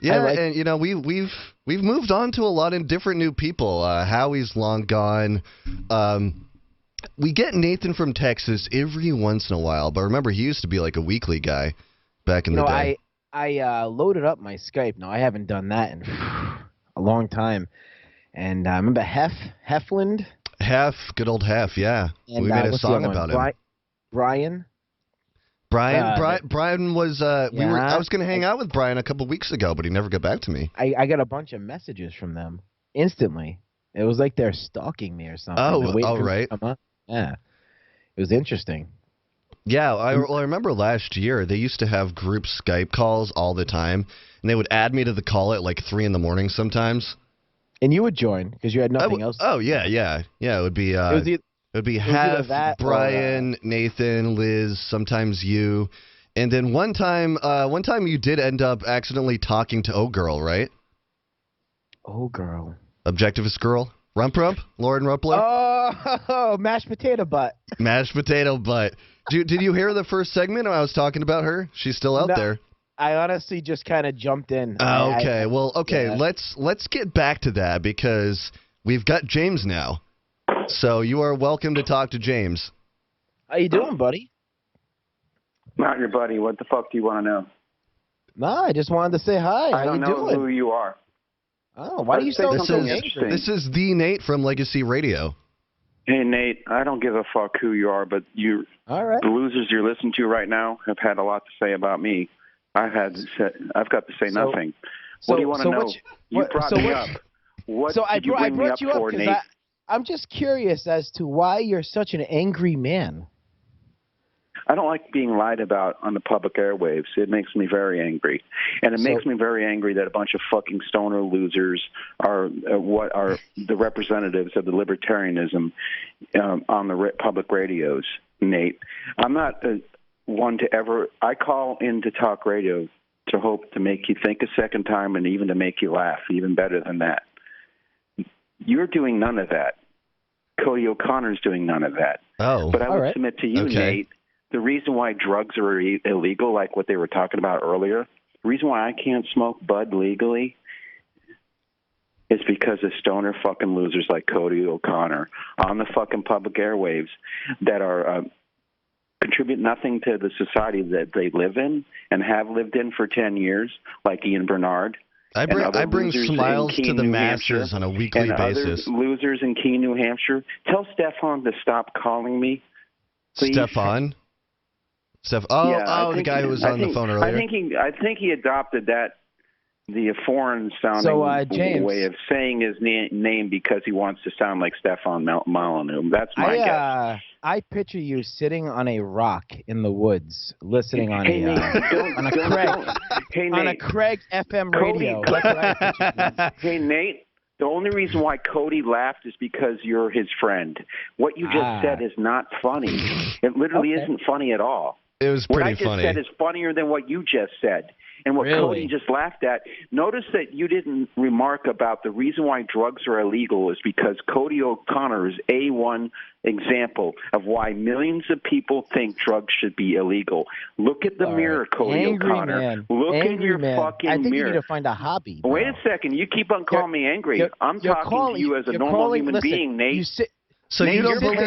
Yeah, and you know we've moved on to a lot of different new people. Howie's long gone. We get Nathan from Texas every once in a while, but remember he used to be like a weekly guy back in the day. I loaded up my Skype. No, I haven't done that in a long time. And I remember Hefland. Good old Hef, yeah. And, we made a what's the song other one? about him. Brian was I was going to hang out with Brian a couple weeks ago, but he never got back to me. I got a bunch of messages from them instantly. It was like they're stalking me or something. Oh, right. Yeah. It was interesting. Yeah, I remember last year they used to have group Skype calls all the time, and they would add me to the call at like 3 in the morning sometimes. And you would join because you had nothing else. Oh yeah. It would be it would be Hef, Brian, Nathan, Liz, sometimes you, and then one time you did end up accidentally talking to O-Girl, right? O-Girl. Objectivist girl. Rump, Lauren Rumpler. Oh, mashed potato butt. Mashed potato butt. Did you hear the first segment when I was talking about her? She's still out there. I honestly just kind of jumped in. Okay. Yeah. Let's get back to that because we've got James now. So you are welcome to talk to James. How you doing, buddy? Not your buddy. What the fuck do you want to know? No, I just wanted to say hi. I don't know who you are. Oh, why do you sound so angry? This is the Nate from Legacy Radio. Hey, Nate, I don't give a fuck who you are, but the losers you're listening to right now have had a lot to say about me. I've got to say nothing. What do you want to know? You brought me up. What did you bring me up for, Nate? I'm just curious as to why you're such an angry man. I don't like being lied about on the public airwaves. It makes me very angry. And it makes me very angry that a bunch of fucking stoner losers are what are the representatives of the libertarianism on the public radios, Nate. I'm not one to ever – I call into talk radio to hope to make you think a second time and even to make you laugh, even better than that. You're doing none of that. Cody O'Connor's doing none of that. Oh, but I would submit to you, Nate, the reason why drugs are illegal, like what they were talking about earlier, the reason why I can't smoke bud legally is because of stoner fucking losers like Cody O'Connor on the fucking public airwaves that are contribute nothing to the society that they live in and have lived in for 10 years, like Ian Bernard. I bring smiles to the masses on a weekly basis. Other losers in Keene, New Hampshire. Tell Stefan to stop calling me, please. Stefan? The guy who was on the phone earlier. I think he adopted the foreign sounding way of saying his name because he wants to sound like Stefan Molyneux. That's my guess. I picture you sitting on a rock in the woods, listening on a Craig FM radio. Hey, Nate, the only reason why Cody laughed is because you're his friend. What you just said is not funny. It literally isn't funny at all. It was pretty funny. What I just said is funnier than what you just said. And what Cody just laughed at, notice that you didn't remark about the reason why drugs are illegal is because Cody O'Connor is A1 example of why millions of people think drugs should be illegal. Look at the mirror, Cody O'Connor. Look in your fucking mirror. I think you need to find a hobby. Bro. Wait a second. You keep on calling me angry. I'm talking to you as a normal human being, Nate. So Nate, you don't believe,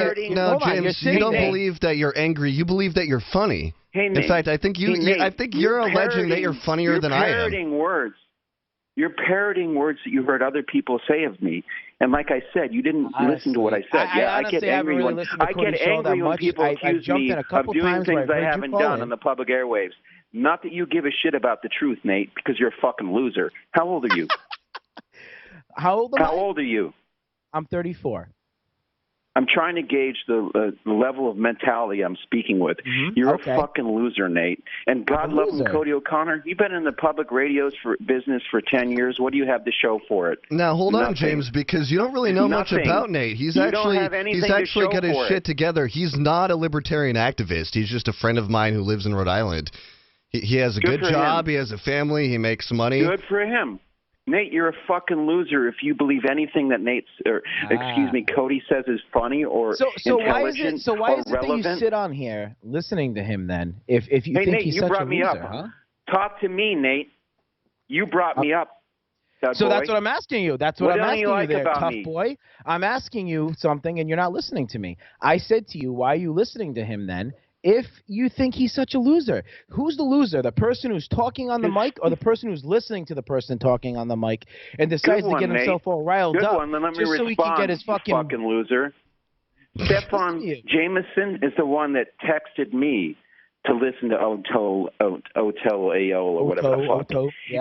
James, you don't believe that you're angry. You believe that you're funny. Hey, Nate, in fact, I think you're alleging that you're funnier than I am. You're parroting words. You're parroting words that you heard other people say of me. And like I said, you didn't listen to what I said. I get angry when people accuse me of doing things I haven't done on the public airwaves. Not that you give a shit about the truth, Nate, because you're a fucking loser. How old are you? How old are you? I'm 34. I'm trying to gauge the level of mentality I'm speaking with. You're a fucking loser, Nate. And God love him, Cody O'Connor. You've been in the public radios business for 10 years. What do you have to show for it? Now, hold on, James, because you don't really know much about Nate. He's actually got his shit together. He's not a libertarian activist. He's just a friend of mine who lives in Rhode Island. He has a good job. He has a family. He makes money. Good for him. Nate, you're a fucking loser if you believe anything that Cody says is funny or intelligent So why is it relevant. that you sit on here listening to him then? If you think Nate, he's you such brought a me loser, up. huh? Talk to me, Nate. You brought me up. So that's what I'm asking you. That's what I'm asking you there, tough me? boy. I'm asking you something and you're not listening to me. I said to you, why are you listening to him then? if you think he's such a loser. Who's the loser? The person who's talking on the mic or the person who's listening to the person talking on the mic and decides to get himself all riled Good up one. Then let me just so he can get his fucking loser. Stefan Jameson is the one that texted me to listen to Otel AO or whatever the fuck.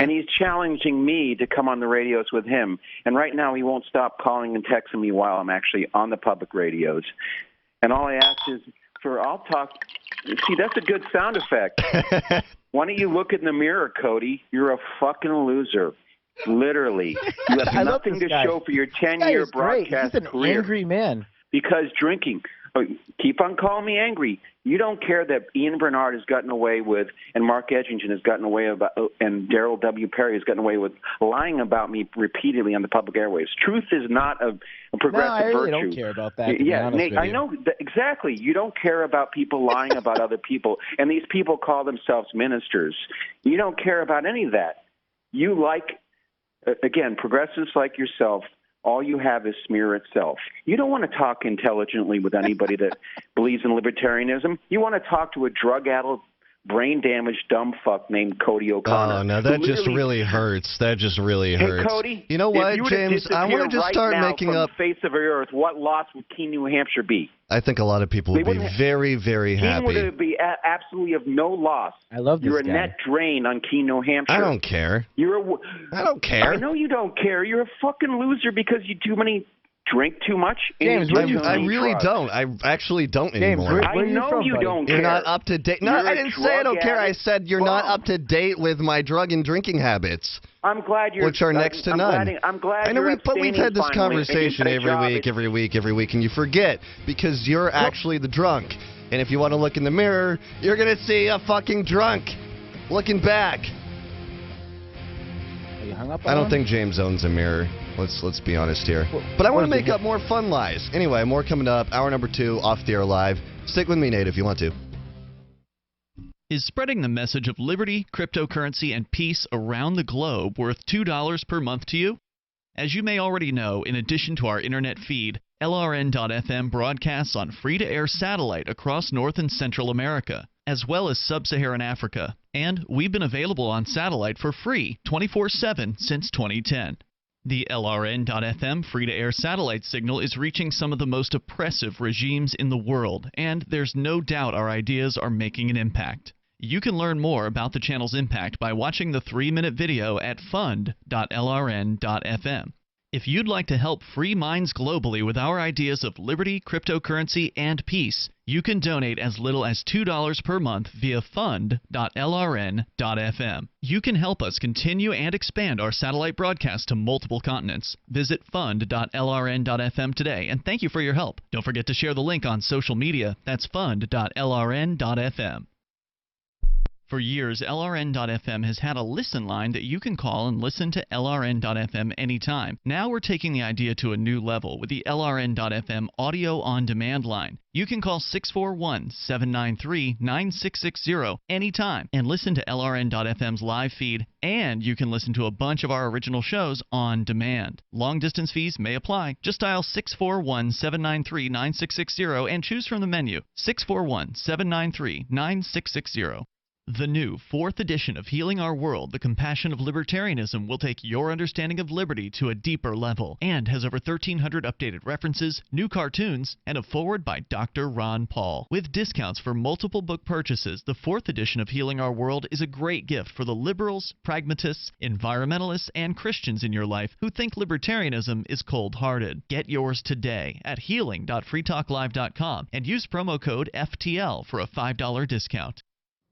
And he's challenging me to come on the radios with him. And right now he won't stop calling and texting me while I'm actually on the public radios. And all I ask is I'll talk. See, that's a good sound effect. Why don't you look in the mirror, Cody? You're a fucking loser. Literally. You have nothing to show for your 10-year broadcast career. He's an angry man. Because drinking. Keep on calling me angry. You don't care that Ian Bernard has gotten away with, and Mark Edgington has gotten away about, and Daryl W. Perry has gotten away with lying about me repeatedly on the public airwaves. Truth is not a progressive virtue. No, I really don't care about that. Yeah, Nate, I know exactly. You don't care about people lying about other people, and these people call themselves ministers. You don't care about any of that. You like, again, progressives like yourself. All you have is smear itself. You don't want to talk intelligently with anybody that believes in libertarianism. You want to talk to a drug-addled, brain-damaged dumb fuck named Cody O'Connor. Oh, no, that just really hurts. That just really hurts. Hey, Cody, you know what, James? I want to just start making up. From the face of the earth, what loss would Keene, New Hampshire be? I think a lot of people would be very, very happy. Keene would be absolutely of no loss. I love this You're a guy. net drain on Keene, New Hampshire. I don't care. I don't care. I know you don't care. You're a fucking loser because you drink too much. James, I really don't. I actually don't anymore. I know you don't care. You're not up to date. No, I didn't say I don't care. I said you're not up to date with my drug and drinking habits. I'm glad you're. Which are next to none. I'm glad. I know, but we've had this conversation every week, and you forget because you're actually the drunk. And if you want to look in the mirror, you're gonna see a fucking drunk looking back. Are you hung up on I don't think James owns a mirror. Let's be honest here. But I want to make up more fun lies. Anyway, more coming up. Hour number 2, off the air live. Stick with me, Nate, if you want to. Is spreading the message of liberty, cryptocurrency, and peace around the globe worth $2 per month to you? As you may already know, in addition to our internet feed, LRN.FM broadcasts on free-to-air satellite across North and Central America, as well as Sub-Saharan Africa. And we've been available on satellite for free 24/7 since 2010. The LRN.FM free-to-air satellite signal is reaching some of the most oppressive regimes in the world, and there's no doubt our ideas are making an impact. You can learn more about the channel's impact by watching the 3-minute video at fund.lrn.fm. If you'd like to help free minds globally with our ideas of liberty, cryptocurrency, and peace, you can donate as little as $2 per month via fund.lrn.fm. You can help us continue and expand our satellite broadcast to multiple continents. Visit fund.lrn.fm today, and thank you for your help. Don't forget to share the link on social media. That's fund.lrn.fm. For years, LRN.FM has had a listen line that you can call and listen to LRN.FM anytime. Now we're taking the idea to a new level with the LRN.FM audio on-demand line. You can call 641-793-9660 anytime and listen to LRN.FM's live feed, and you can listen to a bunch of our original shows on demand. Long-distance fees may apply. Just dial 641-793-9660 and choose from the menu 641-793-9660. The new 4th edition of Healing Our World, The Compassion of Libertarianism will take your understanding of liberty to a deeper level and has over 1,300 updated references, new cartoons, and a foreword by Dr. Ron Paul. With discounts for multiple book purchases, the 4th edition of Healing Our World is a great gift for the liberals, pragmatists, environmentalists, and Christians in your life who think libertarianism is cold-hearted. Get yours today at healing.freetalklive.com and use promo code FTL for a $5 discount.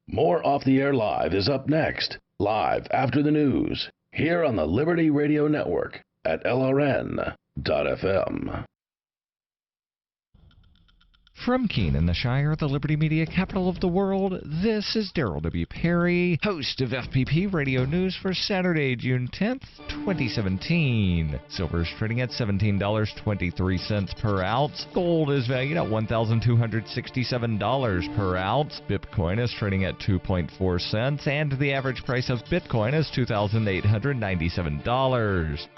More Off the Air Live is up next, live after the news, here on the Liberty Radio Network at LRN.FM. From Keene in the Shire, the Liberty Media capital of the world, this is Daryl W. Perry, host of FPP Radio News for Saturday, June 10th, 2017. Silver is trading at $17.23 per ounce. Gold is valued at $1,267 per ounce. Bitcoin is trading at 2.4 cents, and the average price of Bitcoin is $2,897.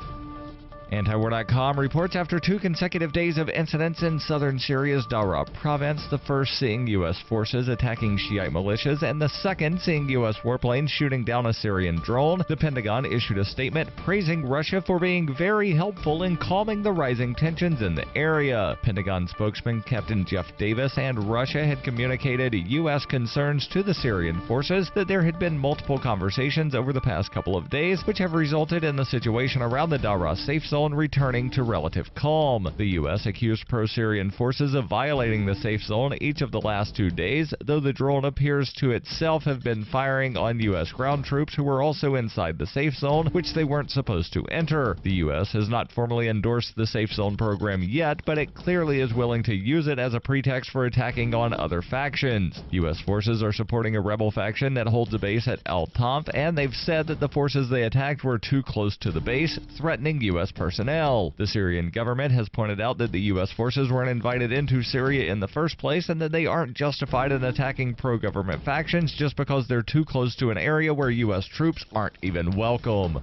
Antiwar.com reports after 2 consecutive days of incidents in southern Syria's Daraa province, the first seeing U.S. forces attacking Shiite militias and the second seeing U.S. warplanes shooting down a Syrian drone, the Pentagon issued a statement praising Russia for being very helpful in calming the rising tensions in the area. Pentagon spokesman Captain Jeff Davis and Russia had communicated U.S. concerns to the Syrian forces that there had been multiple conversations over the past couple of days, which have resulted in the situation around the Daraa safe zone returning to relative calm. The U.S. accused pro-Syrian forces of violating the safe zone each of the last 2 days, though the drone appears to itself have been firing on U.S. ground troops who were also inside the safe zone, which they weren't supposed to enter. The U.S. has not formally endorsed the safe zone program yet, but it clearly is willing to use it as a pretext for attacking on other factions. U.S. forces are supporting a rebel faction that holds a base at Al-Tanf, and they've said that the forces they attacked were too close to the base, threatening U.S. personnel. The Syrian government has pointed out that the U.S. forces weren't invited into Syria in the first place and that they aren't justified in attacking pro-government factions just because they're too close to an area where U.S. troops aren't even welcome.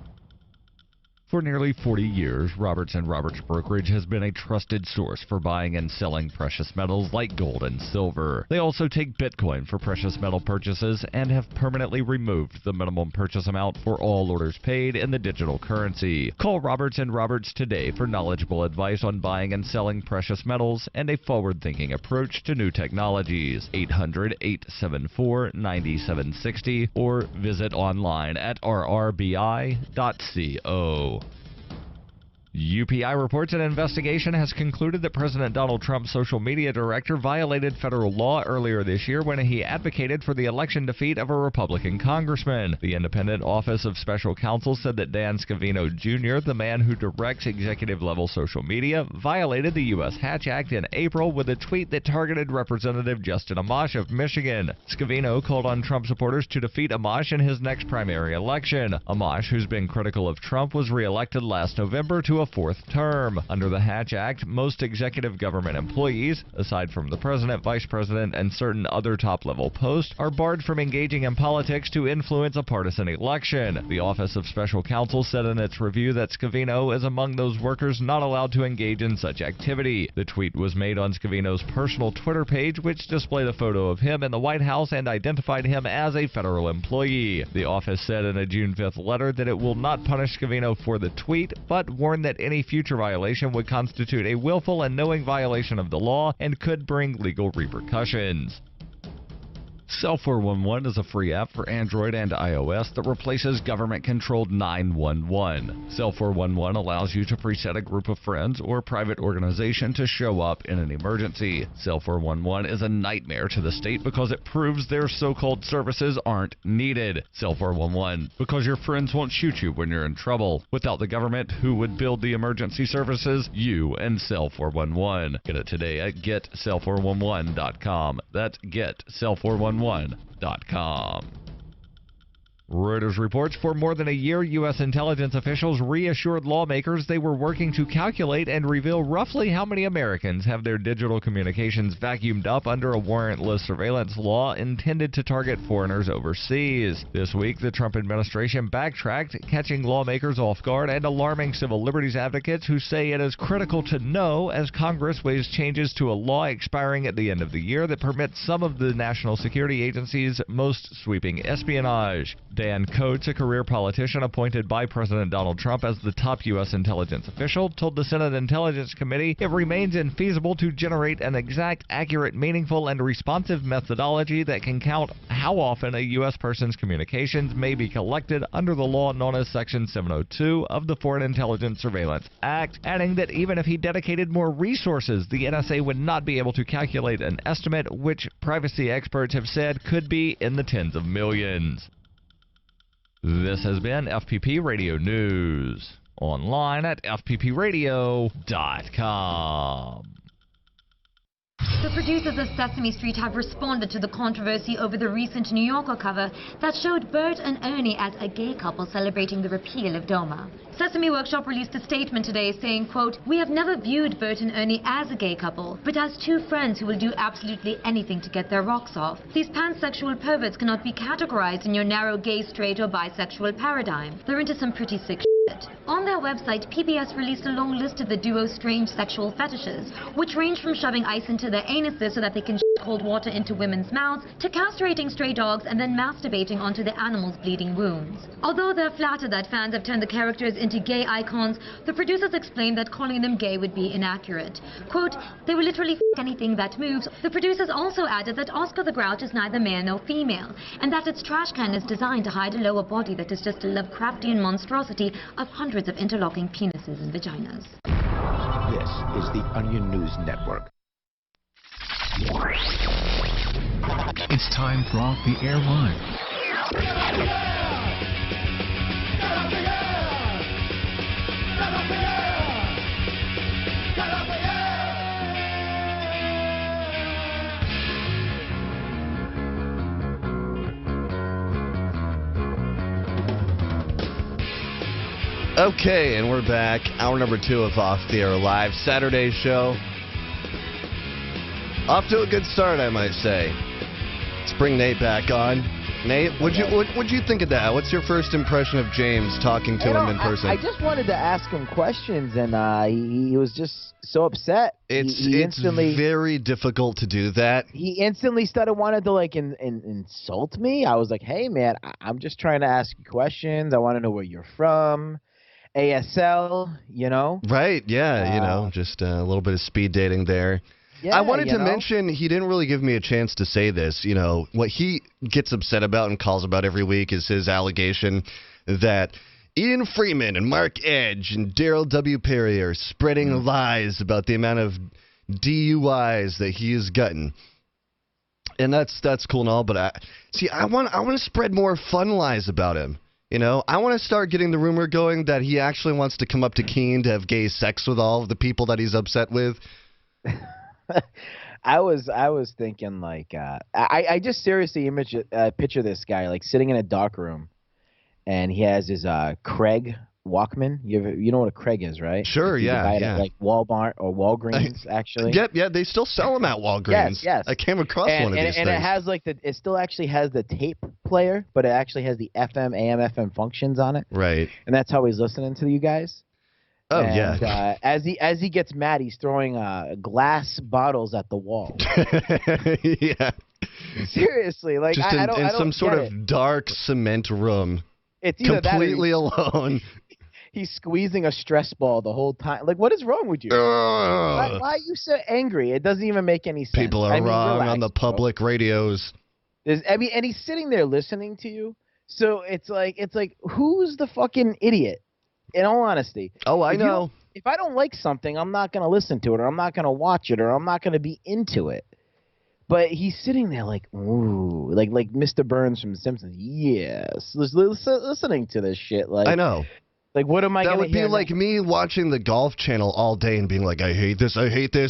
For nearly 40 years, Roberts & Roberts Brokerage has been a trusted source for buying and selling precious metals like gold and silver. They also take Bitcoin for precious metal purchases and have permanently removed the minimum purchase amount for all orders paid in the digital currency. Call Roberts & Roberts today for knowledgeable advice on buying and selling precious metals and a forward-thinking approach to new technologies. 800-874-9760 or visit online at rrbi.co. UPI reports an investigation has concluded that President Donald Trump's social media director violated federal law earlier this year when he advocated for the election defeat of a Republican congressman. The Independent Office of Special Counsel said that Dan Scavino Jr., the man who directs executive-level social media, violated the U.S. Hatch Act in April with a tweet that targeted Representative Justin Amash of Michigan. Scavino called on Trump supporters to defeat Amash in his next primary election. Amash, who's been critical of Trump, was reelected last November to a 4th term. Under the Hatch Act, most executive government employees, aside from the president, vice president, and certain other top-level posts, are barred from engaging in politics to influence a partisan election. The Office of Special Counsel said in its review that Scavino is among those workers not allowed to engage in such activity. The tweet was made on Scavino's personal Twitter page, which displayed a photo of him in the White House and identified him as a federal employee. The office said in a June 5th letter that it will not punish Scavino for the tweet, but warned that any future violation would constitute a willful and knowing violation of the law and could bring legal repercussions. Cell 411 is a free app for Android and iOS that replaces government-controlled 911. Cell 411 allows you to preset a group of friends or private organization to show up in an emergency. Cell 411 is a nightmare to the state because it proves their so-called services aren't needed. Cell 411, because your friends won't shoot you when you're in trouble. Without the government, who would build the emergency services? You and Cell 411. Get it today at getcell411.com. That's getcell411.com. Reuters reports for more than a year, U.S. intelligence officials reassured lawmakers they were working to calculate and reveal roughly how many Americans have their digital communications vacuumed up under a warrantless surveillance law intended to target foreigners overseas. This week, the Trump administration backtracked, catching lawmakers off guard and alarming civil liberties advocates who say it is critical to know as Congress weighs changes to a law expiring at the end of the year that permits some of the National Security Agency's most sweeping espionage. Dan Coates, a career politician appointed by President Donald Trump as the top U.S. intelligence official, told the Senate Intelligence Committee it remains infeasible to generate an exact, accurate, meaningful, and responsive methodology that can count how often a U.S. person's communications may be collected under the law known as Section 702 of the Foreign Intelligence Surveillance Act, adding that even if he dedicated more resources, the NSA would not be able to calculate an estimate which privacy experts have said could be in the tens of millions. This has been FPP Radio News, online at fppradio.com. The producers of Sesame Street have responded to the controversy over the recent New Yorker cover that showed Bert and Ernie as a gay couple celebrating the repeal of Doma. Sesame Workshop released a statement today saying, quote, "We have never viewed Bert and Ernie as a gay couple, but as two friends who will do absolutely anything to get their rocks off. These pansexual perverts cannot be categorized in your narrow gay, straight, or bisexual paradigm. They're into some pretty sick shit." On their website, PBS released a long list of the duo's strange sexual fetishes, which range from shoving ice into their anuses so that they can cold water into women's mouths, to castrating stray dogs and then masturbating onto the animals' bleeding wounds. Although they're flattered that fans have turned the characters into gay icons, the producers explained that calling them gay would be inaccurate. Quote, they will literally f*** anything that moves. The producers also added that Oscar the Grouch is neither male nor female, and that its trash can is designed to hide a lower body that is just a Lovecraftian monstrosity of hundreds of interlocking penises and vaginas. This is the Onion News Network. It's time for Off the Air Live. Okay, and we're back. Hour number 2 of Off the Air Live, Saturday show. Off to a good start, I might say. Let's bring Nate back on. Nate, what'd you think of that? What's your first impression of James talking to him in person? I just wanted to ask him questions, and he was just so upset. It's very difficult to do that. He instantly started wanting to insult me. I was like, hey man, I'm just trying to ask you questions. I want to know where you're from. ASL, you know? Right, yeah, just a little bit of speed dating there. Yeah, I wanted to mention, he didn't really give me a chance to say this. What he gets upset about and calls about every week is his allegation that Ian Freeman and Mark Edge and Daryl W. Perry are spreading lies about the amount of DUIs that he has gotten. And that's cool and all, but I want to spread more fun lies about him. I want to start getting the rumor going that he actually wants to come up to Keene to have gay sex with all of the people that he's upset with. I was thinking I just seriously picture this guy sitting in a dark room, and he has his Craig Walkman. You know what a Craig is, right? Sure, yeah. At, Walmart or Walgreens, actually. Yep, they still sell them at Walgreens. Yes. I came across one of these things. And it has it still actually has the tape player, but it actually has the FM, AM, FM functions on it. Right. And that's how he's listening to you guys. Oh, and, yeah. As he gets mad, he's throwing glass bottles at the wall. Yeah. Seriously, just I don't some sort of dark cement room. It's either completely alone. He's squeezing a stress ball the whole time. What is wrong with you? Why are you so angry? It doesn't even make any sense. People are wrong on the public radios. And he's sitting there listening to you. So it's like, who's the fucking idiot? In all honesty. Oh, I know. If I don't like something, I'm not going to listen to it, or I'm not going to watch it, or I'm not going to be into it. But he's sitting there ooh, like Mr. Burns from The Simpsons. Yes, listening to this shit. I know. What am I going to That would be like me watching the Golf Channel all day and being like, I hate this,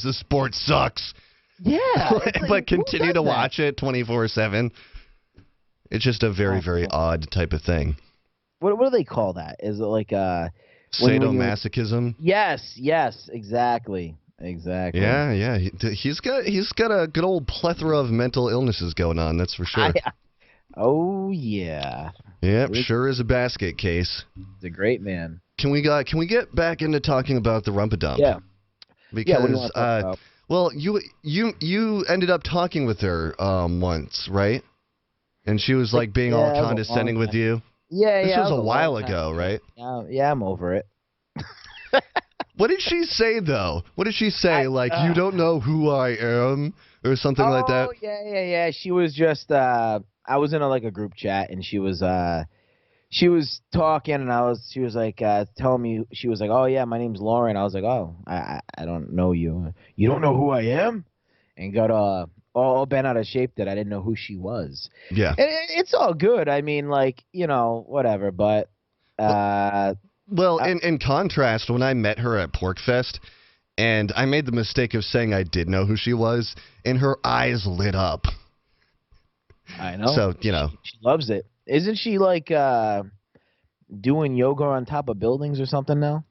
this sport sucks. Yeah. but continue to watch it 24/7. It's just a very, very odd type of thing. What do they call that? Is it sadomasochism? Yes, exactly. Yeah. He's got a good old plethora of mental illnesses going on. That's for sure. Oh yeah. Yep, sure is a basket case. He's a great man. Can we get back into talking about the Rumpadump? Yeah. Because what do you want to talk about? Well, you ended up talking with her once, right? And she was being all condescending with you. Yeah, This was a while ago, right? Yeah, I'm over it. What did she say, though? What did she say? You don't know who I am? Or something like that? Oh, yeah. She was just, I was in a group chat, and she was talking, and she was telling me, she was like, oh, yeah, my name's Lauren. I was like, oh, I don't know you. You don't know who I am? And got all bent out of shape that I didn't know who she was. Yeah. And it's all good. I mean, whatever, but... Well, in contrast, when I met her at PorkFest, and I made the mistake of saying I did know who she was, and her eyes lit up. I know. So, She loves it. Isn't she, doing yoga on top of buildings or something now?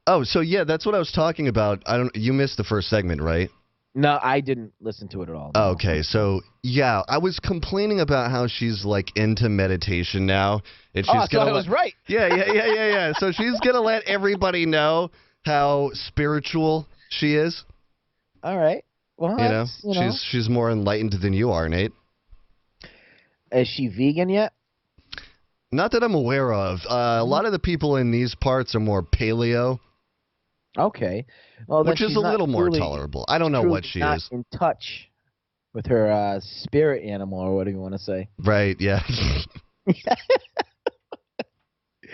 Oh, so yeah, that's what I was talking about. You missed the first segment, right? No, I didn't listen to it at all. No. Okay, so yeah, I was complaining about how she's like into meditation now, and she's so I was right. Yeah. So she's gonna let everybody know how spiritual she is. All right. Well, she's more enlightened than you are, Nate. Is she vegan yet? Not that I'm aware of. A lot of the people in these parts are more paleo. Okay. Well, which is a little more tolerable. I don't know what she is. In touch with her spirit animal, or whatever you want to say. Right, yeah.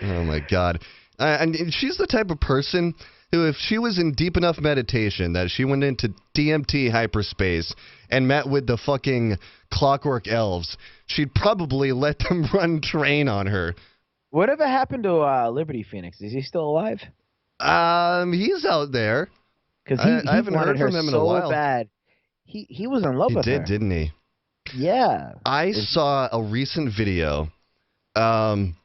Oh, my God. And she's the type of person who, if she was in deep enough meditation that she went into DMT hyperspace and met with the fucking clockwork elves, she'd probably let them run train on her. Whatever happened to Liberty Phoenix? Is he still alive? He's out there. Because I haven't heard from him in a while. Bad. He was in love with her. He did, didn't he? Yeah. I saw a recent video on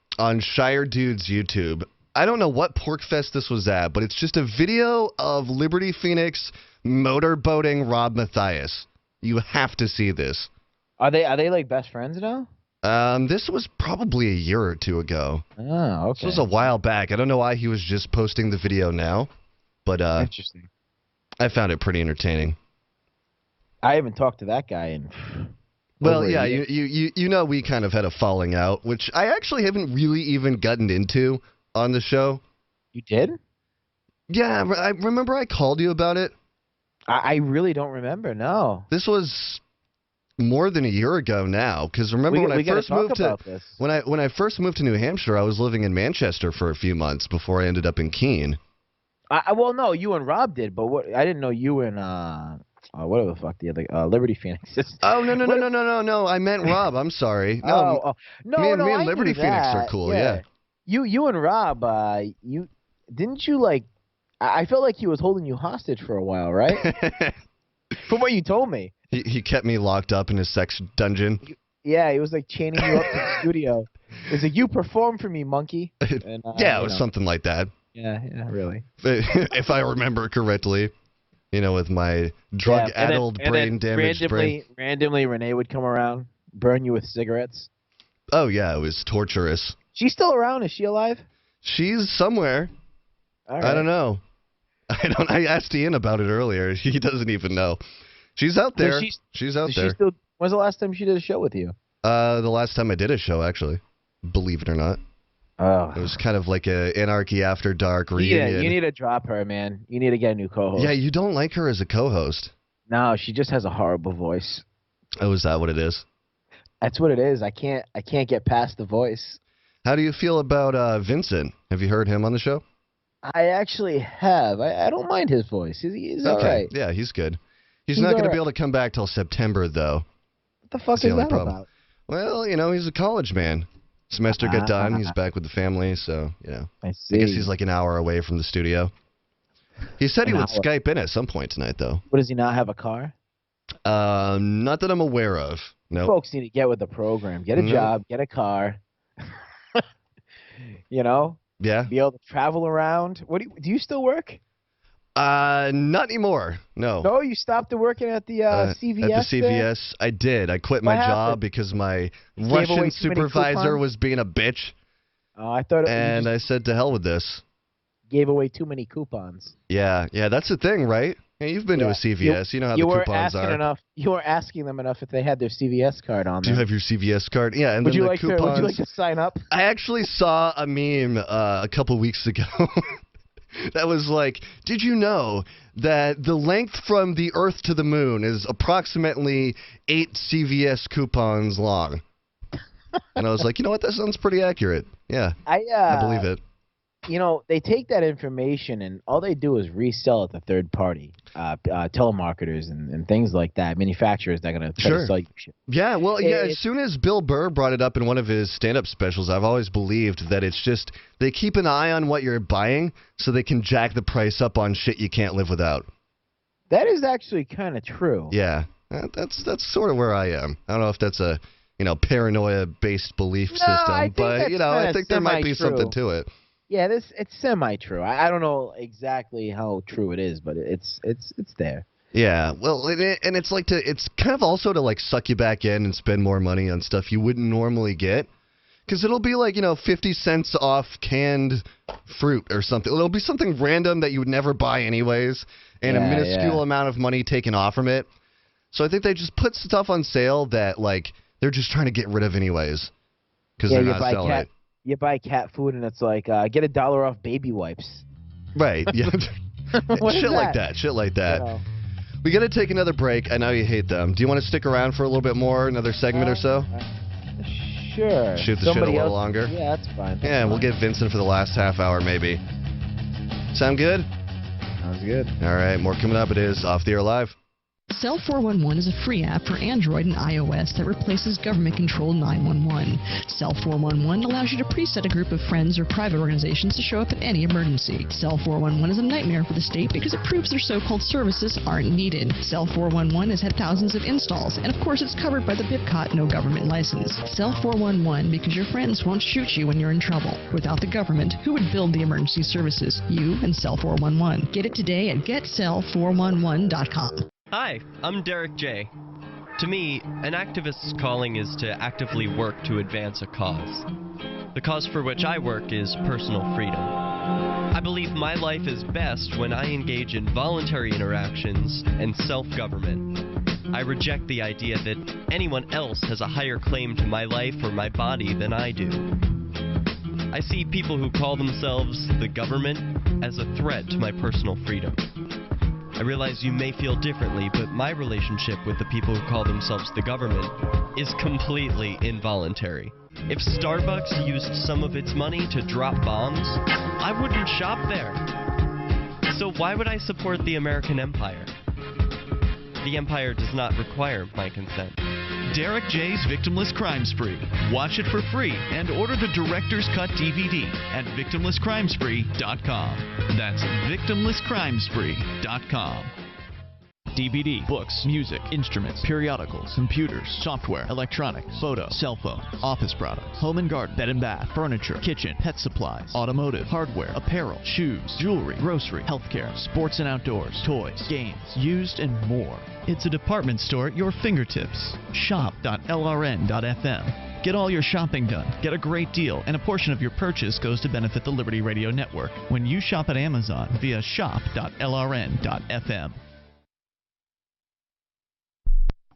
Shire Dude's YouTube. I don't know what Porkfest this was at, but it's just a video of Liberty Phoenix motorboating Rob Mathias. You have to see this. Are they like best friends now? This was probably a year or two ago. Oh, okay. This was a while back. I don't know why he was just posting the video now, but interesting. I found it pretty entertaining. I haven't talked to that guy in. Well, yeah, you know we kind of had a falling out, which I actually haven't really even gotten into on the show. You did? Yeah, I remember I called you about it. I really don't remember. No. This was more than a year ago now, because remember when I first moved to when I first moved to New Hampshire, I was living in Manchester for a few months before I ended up in Keene. Well, no, you and Rob did, but I didn't know you and whatever the fuck the other Liberty Phoenix is. Oh no! I meant Rob. I'm sorry. No, me and Liberty Phoenix are cool. Yeah. You and Rob, you didn't you like? I felt like he was holding you hostage for a while, right? From what you told me. He kept me locked up in his sex dungeon. Yeah, he was like chaining you up to the studio. He's like, "You perform for me, monkey." And, yeah, it was something like that. Yeah, really. If I remember correctly, with my drug-addled, brain-damaged brain. Randomly, Renee would come around, burn you with cigarettes. Oh yeah, it was torturous. She's still around? Is she alive? She's somewhere. All right. I don't know. I asked Ian about it earlier. He doesn't even know. She's out there. She's out there. When's the last time she did a show with you? The last time I did a show, actually. Believe it or not. Oh. It was kind of like a Anarchy After Dark reunion. Yeah, you need to drop her, man. You need to get a new co-host. Yeah, you don't like her as a co-host. No, she just has a horrible voice. Oh, is that what it is? That's what it is. I can't get past the voice. How do you feel about Vincent? Have you heard him on the show? I actually have. I don't mind his voice. He's all right. Yeah, he's good. He's not going to be able to come back till September, though. What the fuck is that about? Well, he's a college man. Semester got done. He's back with the family, so, I see. I guess he's like an hour away from the studio. He said he would Skype in at some point tonight, though. What, does he not have a car? Not that I'm aware of. No. Folks need to get with the program. Get a job. Get a car. Yeah. Be able to travel around. Do you still work? Not anymore. No. No, you stopped working at the CVS. At the CVS, I did. I quit my job because my Russian supervisor was being a bitch. Oh, I thought. And I said, to hell with this. Gave away too many coupons. Yeah, that's the thing, right? Yeah, you've been to a CVS. You know how the coupons are. You weren't asking them enough if they had their CVS card on there. Do you have your CVS card? Yeah, and would then you the like coupons. Would you like to sign up? I actually saw a meme a couple weeks ago. That was like, did you know that the length from the Earth to the moon is approximately 8 CVS coupons long? And I was like, you know what? That sounds pretty accurate. Yeah, I believe it. They take that information and all they do is resell it to third party telemarketers and things like that, manufacturers that are going to try to sell you shit. Yeah, well, as soon as Bill Burr brought it up in one of his stand-up specials, I've always believed that it's just they keep an eye on what you're buying so they can jack the price up on shit you can't live without. That is actually kind of true. Yeah, that's sort of where I am. I don't know if that's a paranoia-based belief system, but I think there might be something to it. Yeah, it's semi-true. I don't know exactly how true it is, but it's there. Yeah, well, and it's like it's kind of also to like suck you back in and spend more money on stuff you wouldn't normally get. Because it'll be like, 50 cents off canned fruit or something. It'll be something random that you would never buy anyways, and a minuscule amount of money taken off from it. So I think they just put stuff on sale that, like, they're just trying to get rid of anyways. Because they're not selling it. You buy cat food and it's like, get $1 off baby wipes. Right, yeah. Shit like that. We got to take another break. I know you hate them. Do you want to stick around for a little bit more, another segment or so? Sure. Shoot the shit a little longer? Yeah, that's fine. Yeah, we'll get Vincent for the last half hour, maybe. Sound good? Sounds good. All right, more coming up. It is Off the Air Live. Cell 411 is a free app for Android and iOS that replaces government-controlled 911. Cell 411 allows you to preset a group of friends or private organizations to show up in any emergency. Cell 411 is a nightmare for the state because it proves their so-called services aren't needed. Cell 411 has had thousands of installs, and of course it's covered by the BIPCOT no government license. Cell 411 because your friends won't shoot you when you're in trouble. Without the government, who would build the emergency services? You and Cell 411. Get it today at getcell411.com. Hi, I'm Derek J. To me, an activist's calling is to actively work to advance a cause. The cause for which I work is personal freedom. I believe my life is best when I engage in voluntary interactions and self-government. I reject the idea that anyone else has a higher claim to my life or my body than I do. I see people who call themselves the government as a threat to my personal freedom. I realize you may feel differently, but my relationship with the people who call themselves the government is completely involuntary. If Starbucks used some of its money to drop bombs, I wouldn't shop there. So why would I support the American empire? The empire does not require my consent. Derek J's Victimless Crime Spree. Watch it for free and order the Director's Cut DVD at victimlesscrimespree.com. That's victimlesscrimespree.com. DVD, books, music, instruments, periodicals, computers, software, electronics, photo, cell phone, office products, home and garden, bed and bath, furniture, kitchen, pet supplies, automotive, hardware, apparel, shoes, jewelry, grocery, healthcare, sports and outdoors, toys, games, used, and more. It's a department store at your fingertips. Shop.lrn.fm. Get all your shopping done, get a great deal, and a portion of your purchase goes to benefit the Liberty Radio Network when you shop at Amazon via shop.lrn.fm.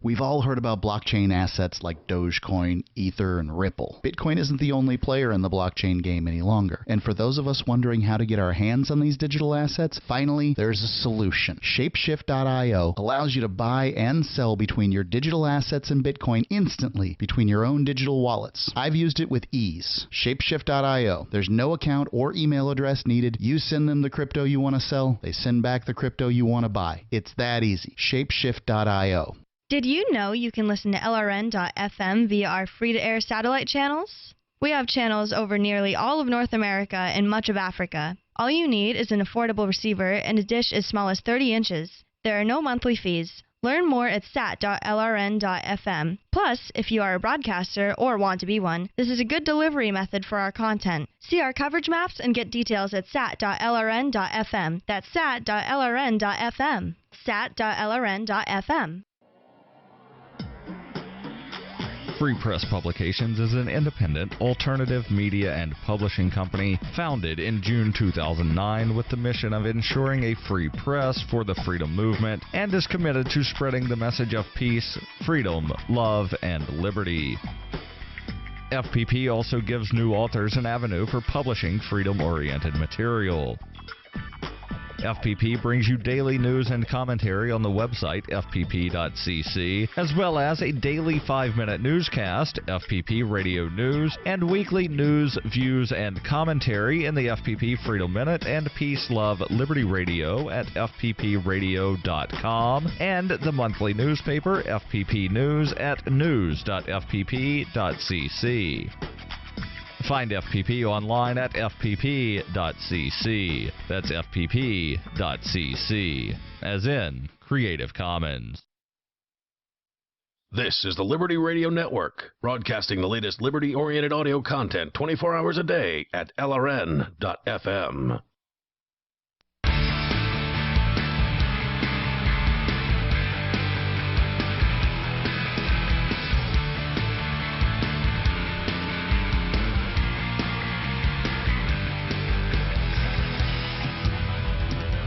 We've all heard about blockchain assets like Dogecoin, Ether, and Ripple. Bitcoin isn't the only player in the blockchain game any longer. And for those of us wondering how to get our hands on these digital assets, finally, there's a solution. Shapeshift.io allows you to buy and sell between your digital assets and Bitcoin instantly between your own digital wallets. I've used it with ease. Shapeshift.io. There's no account or email address needed. You send them the crypto you want to sell. They send back the crypto you want to buy. It's that easy. Shapeshift.io. Did you know you can listen to LRN.FM via our free-to-air satellite channels? We have channels over nearly all of North America and much of Africa. All you need is an affordable receiver and a dish as small as 30 inches. There are no monthly fees. Learn more at sat.lrn.fm. Plus, if you are a broadcaster or want to be one, this is a good delivery method for our content. See our coverage maps and get details at sat.lrn.fm. That's sat.lrn.fm. sat.lrn.fm. Free Press Publications is an independent, alternative media and publishing company founded in June 2009 with the mission of ensuring a free press for the freedom movement and is committed to spreading the message of peace, freedom, love, and liberty. FPP also gives new authors an avenue for publishing freedom-oriented material. FPP brings you daily news and commentary on the website fpp.cc, as well as a daily 5-minute newscast, FPP Radio News, and weekly news, views, and commentary in the FPP Freedom Minute and Peace, Love, Liberty Radio at fppradio.com, and the monthly newspaper FPP News at news.fpp.cc. Find FPP online at fpp.cc. That's fpp.cc, as in Creative Commons. This is the Liberty Radio Network, broadcasting the latest liberty-oriented audio content 24 hours a day at lrn.fm.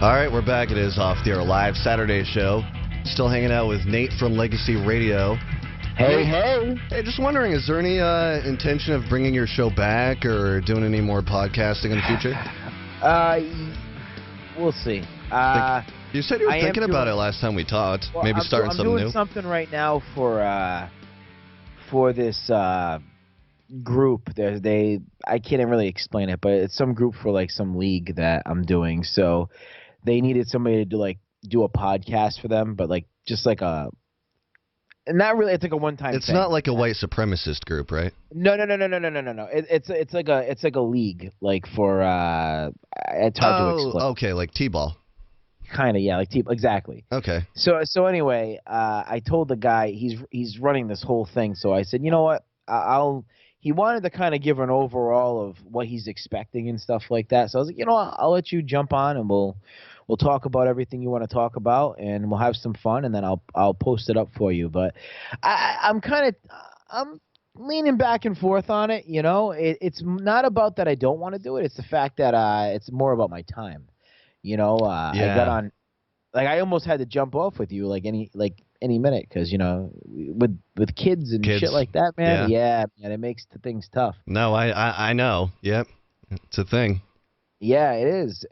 All right, we're back. It is Off the Air Live Saturday show. Still hanging out with Nate from Legacy Radio. Hey. Hey, just wondering, is there any intention of bringing your show back or doing any more podcasting in the future? We'll see. You said you were thinking about it last time we talked. Well, Maybe starting something new. I'm doing something right now for this group. I can't really explain it, but it's some group for like some league that I'm doing. So they needed somebody to do a podcast for them, but just like a. Not really. It's like a one-time. It's thing. not like a white supremacist group, right? No. It's like a league, for it's hard to explain. Okay, like T-ball. Kind of, yeah, like T-ball, exactly. Okay. So anyway, I told the guy he's running this whole thing. So I said, you know what, He wanted to kind of give an overall of what he's expecting and stuff like that. So I was like, you know what, I'll let you jump on and we'll talk about everything you want to talk about, and we'll have some fun, and then I'll post it up for you. But I'm leaning back and forth on it. You know, it's not about that I don't want to do it. It's the fact that it's more about my time. You know, I got on, I almost had to jump off with you any minute because with kids and shit like that, man. Yeah, man, it makes things tough. No, I know. Yep, it's a thing. Yeah, it is.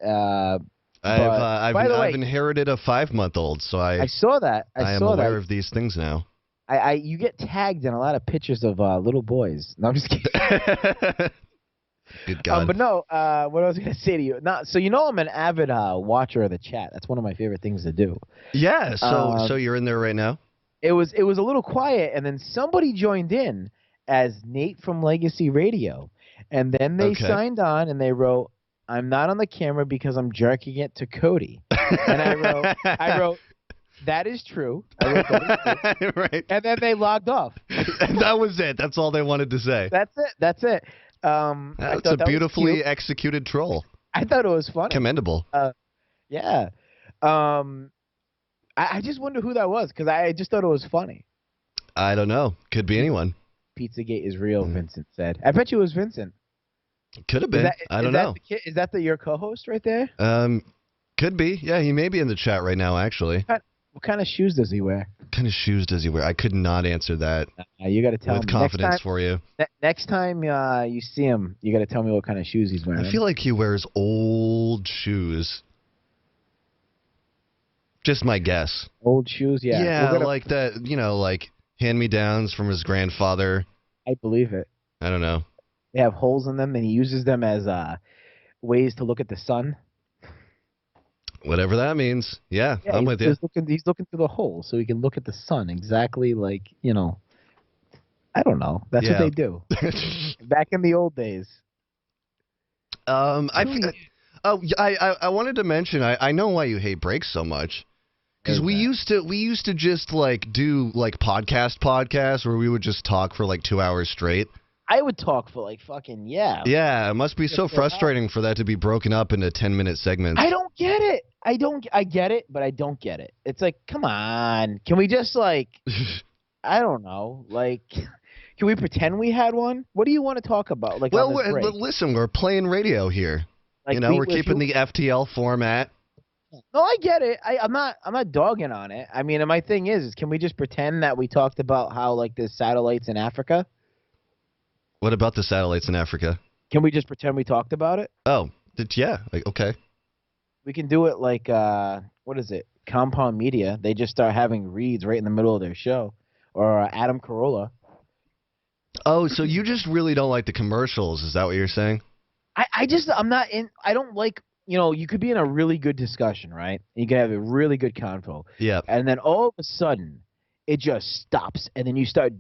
I've inherited a 5-month-old, so I saw that. I am aware of these things now. You get tagged in a lot of pictures of little boys. No, I'm just kidding. Good God. But no, what I was going to say to you, so I'm an avid watcher of the chat. That's one of my favorite things to do. Yeah. So you're in there right now. It was a little quiet, and then somebody joined in as Nate from Legacy Radio, and then they signed on and they wrote, "I'm not on the camera because I'm jerking it to Cody." And I wrote, "That is true." I wrote, "That is true." Right. And then they logged off. And that was it. That's all they wanted to say. That's it. That's a beautifully executed troll. I thought it was funny. Commendable. Yeah. I just wonder who that was because I just thought it was funny. I don't know. Could be anyone. Pizzagate is real, Vincent said. I bet you it was Vincent. Could have been. I don't know. Is that your co-host right there? Could be. Yeah, he may be in the chat right now, actually. What kind of shoes does he wear? What kind of shoes does he wear? I could not answer that. You got to tell me. With confidence for you. Next time you see him, you got to tell me what kind of shoes he's wearing. I feel like he wears old shoes. Just my guess. Old shoes, yeah. Yeah, like that, like hand-me-downs from his grandfather. I believe it. I don't know. They have holes in them, and he uses them as ways to look at the sun. Whatever that means. Yeah, I'm with you. He's looking through the hole so he can look at the sun exactly like, I don't know. That's what they do. Back in the old days. I wanted to mention, I know why you hate breaks so much. Because we used to just do podcasts where we would just talk for 2 hours straight. I would talk for fucking Yeah, it must be so frustrating for that to be broken up into 10-minute segments. I don't get it. I get it, but I don't get it. It's come on. Can we just I don't know, can we pretend we had one? What do you want to talk about? Listen, we're playing radio here. We're keeping the FTL format. No, I get it. I'm not dogging on it. I mean, my thing is can we just pretend that we talked about how there's satellites in Africa? What about the satellites in Africa? Can we just pretend we talked about it? Oh, yeah. Okay. We can do it what is it? Compound Media. They just start having reads right in the middle of their show. Or Adam Carolla. Oh, so you just really don't like the commercials. Is that what you're saying? I'm not in. I don't like, you could be in a really good discussion, right? You could have a really good convo. Yeah. And then all of a sudden, it just stops. And then you start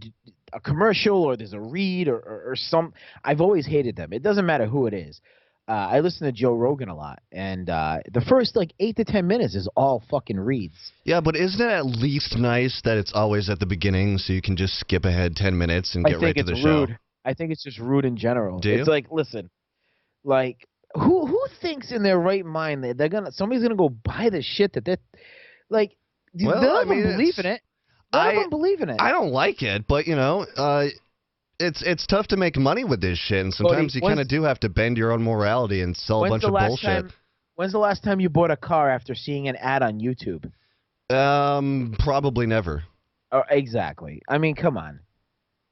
a commercial or there's a read or some. I've always hated them. It doesn't matter who it is. I listen to Joe Rogan a lot. And the first 8 to 10 minutes is all fucking reads. Yeah, but isn't it at least nice that it's always at the beginning so you can just skip ahead 10 minutes and get right to the show? Rude. I think it's just rude in general. Do you? It's listen. Who thinks in their right mind that somebody's gonna go buy the shit that they're none of them believe in it. None of them believe in it. I don't like it, but it's tough to make money with this shit, and sometimes you kind of do have to bend your own morality and sell a bunch of bullshit. When's the last time you bought a car after seeing an ad on YouTube? Probably never. Oh, exactly. I mean, come on.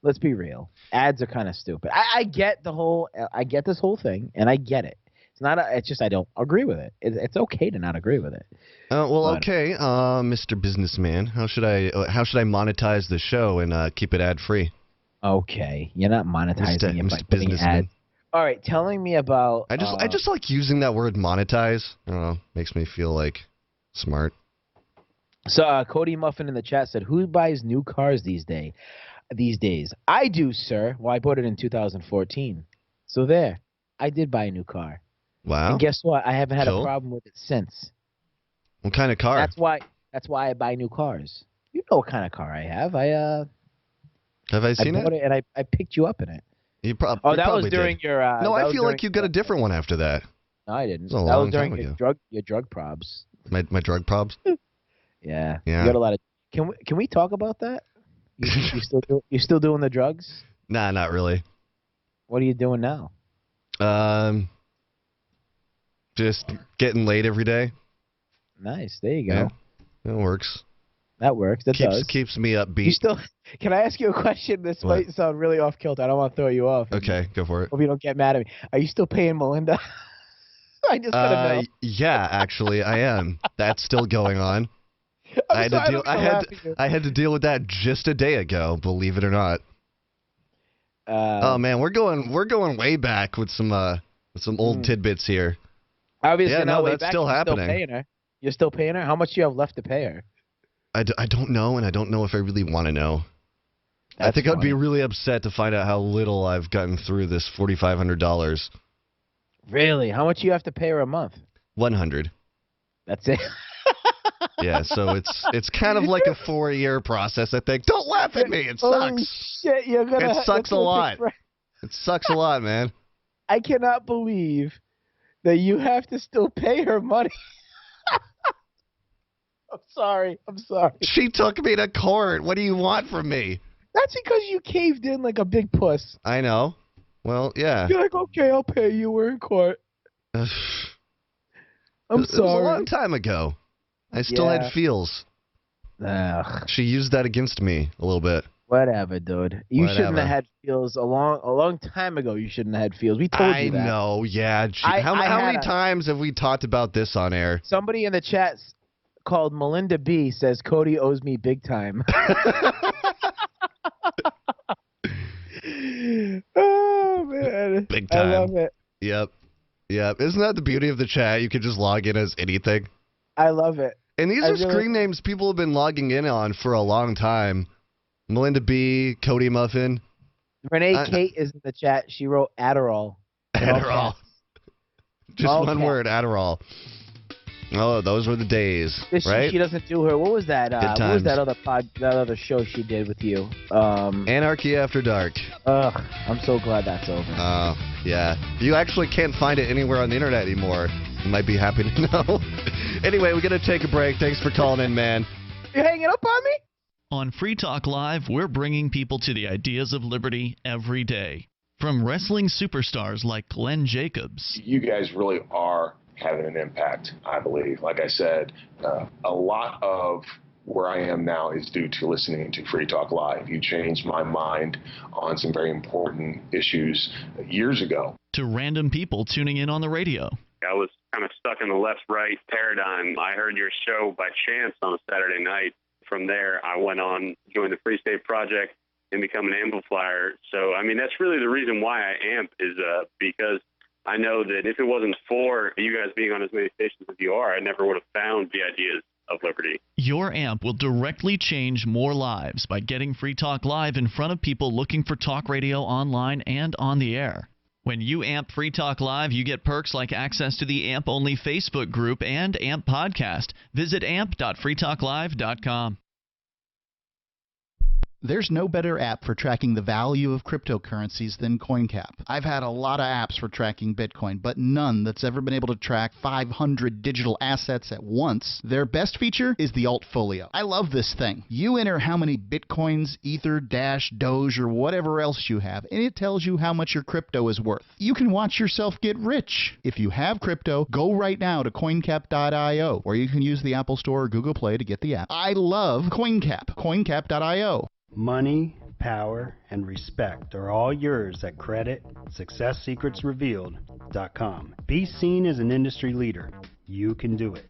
Let's be real. Ads are kind of stupid. I get this whole thing, and I get it. It's just I don't agree with it. It's okay to not agree with it. Okay, Mr. Businessman, how should I monetize the show and keep it ad free? Okay, you're not monetizing it by Mr. putting Businessman. ads. All right, telling me about. I just like using that word monetize. I don't know, makes me feel like smart. So Cody Muffin in the chat said, "Who buys new cars these days? I do, sir. Well, I bought it in 2014. So there, I did buy a new car. Wow. And guess what? I haven't had Cool. a problem with it since. What kind of car? That's why I buy new cars. You know what kind of car I have. Have I seen I bought it and I picked you up in it. You that probably was during did. your. No, I feel like you got a different one after that. No, I didn't. It was a that long was during time your ago. drug probs. My drug probs. Yeah. Yeah. You got a lot of. Can we talk about that? You still doing the drugs? Nah, not really. What are you doing now? Just getting laid every day. Nice. There you go. Yeah, it works. That works. That keeps me upbeat. You still? Can I ask you a question? This might sound really off kilter. I don't want to throw you off. Okay, go for it. Hope you don't get mad at me. Are you still paying Melinda? I just gotta know. Yeah, actually, I am. That's still going on. I had to deal with that just a day ago. Believe it or not. Oh man, we're going way back with some old tidbits here. Obviously, that's still happening. You're still paying her. How much do you have left to pay her? I don't know, and I don't know if I really want to know. I think I'd be really upset to find out how little I've gotten through this $4,500. Really? How much do you have to pay her a month? 100. That's it. Yeah, so it's kind of like a 4-year process, I think. Don't laugh at me. It sucks. Shit, It sucks a lot. It sucks a lot, man. I cannot believe that you have to still pay her money. I'm sorry. She took me to court. What do you want from me? That's because you caved in like a big puss. I know. Well, yeah. You're like, okay, I'll pay you. We're in court. I'm sorry. It was a long time ago. I still had feels. Ugh. She used that against me a little bit. Whatever, dude. You shouldn't have had feels a long time ago. You shouldn't have had feels. We told you that. I know, yeah. How many times have we talked about this on air? Somebody in the chat called Melinda B says Cody owes me big time. Oh man, big time. I love it. Yep. Isn't that the beauty of the chat? You could just log in as anything. I love it. And these are screen names people have been logging in on for a long time. Melinda B, Cody Muffin. Renee Kate is in the chat. She wrote Adderall. Adderall. Just one word, Adderall. Oh, those were the days, right? She doesn't do her. What was that? What was that other show she did with you? Anarchy After Dark. Ugh, I'm so glad that's over. Yeah. You actually can't find it anywhere on the internet anymore. You might be happy to know. Anyway, we're gonna take a break. Thanks for calling in, man. You hanging up on me? On Free Talk Live, we're bringing people to the ideas of liberty every day. From wrestling superstars like Glenn Jacobs. You guys really are having an impact, I believe. Like I said, a lot of where I am now is due to listening to Free Talk Live. You changed my mind on some very important issues years ago. To random people tuning in on the radio. I was kind of stuck in the left-right paradigm. I heard your show by chance on a Saturday night. From there, I went on, joined the Free State Project, and become an amplifier. So, I mean, that's really the reason why I amp is because I know that if it wasn't for you guys being on as many stations as you are, I never would have found the ideas of liberty. Your amp will directly change more lives by getting Free Talk Live in front of people looking for talk radio online and on the air. When you amp Free Talk Live, you get perks like access to the AMP-only Facebook group and AMP podcast. Visit amp.freetalklive.com. There's no better app for tracking the value of cryptocurrencies than CoinCap. I've had a lot of apps for tracking Bitcoin, but none that's ever been able to track 500 digital assets at once. Their best feature is the Altfolio. I love this thing. You enter how many Bitcoins, Ether, Dash, Doge, or whatever else you have, and it tells you how much your crypto is worth. You can watch yourself get rich. If you have crypto, go right now to coincap.io, or you can use the Apple Store or Google Play to get the app. I love CoinCap. coincap.io. Money, power, and respect are all yours at creditsuccesssecretsrevealed.com. Be seen as an industry leader. You can do it.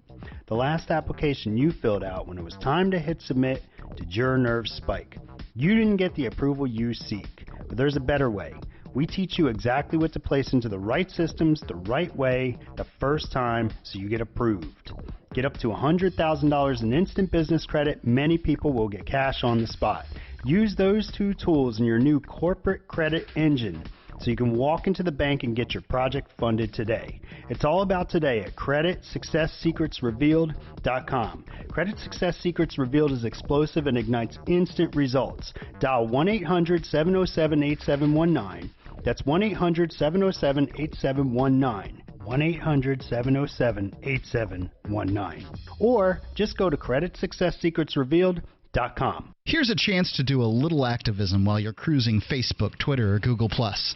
The last application you filled out when it was time to hit submit, did your nerves spike? You didn't get the approval you seek, but there's a better way. We teach you exactly what to place into the right systems the right way the first time so you get approved. Get up to $100,000 in instant business credit. Many people will get cash on the spot. Use those two tools in your new corporate credit engine so you can walk into the bank and get your project funded today. It's all about today at creditsuccesssecretsrevealed.com. Credit Success Secrets Revealed is explosive and ignites instant results. Dial 1-800-707-8719. That's 1-800-707-8719. 1-800-707-8719. Or just go to creditsuccesssecretsrevealed.com. Here's a chance to do a little activism while you're cruising Facebook, Twitter, or Google+.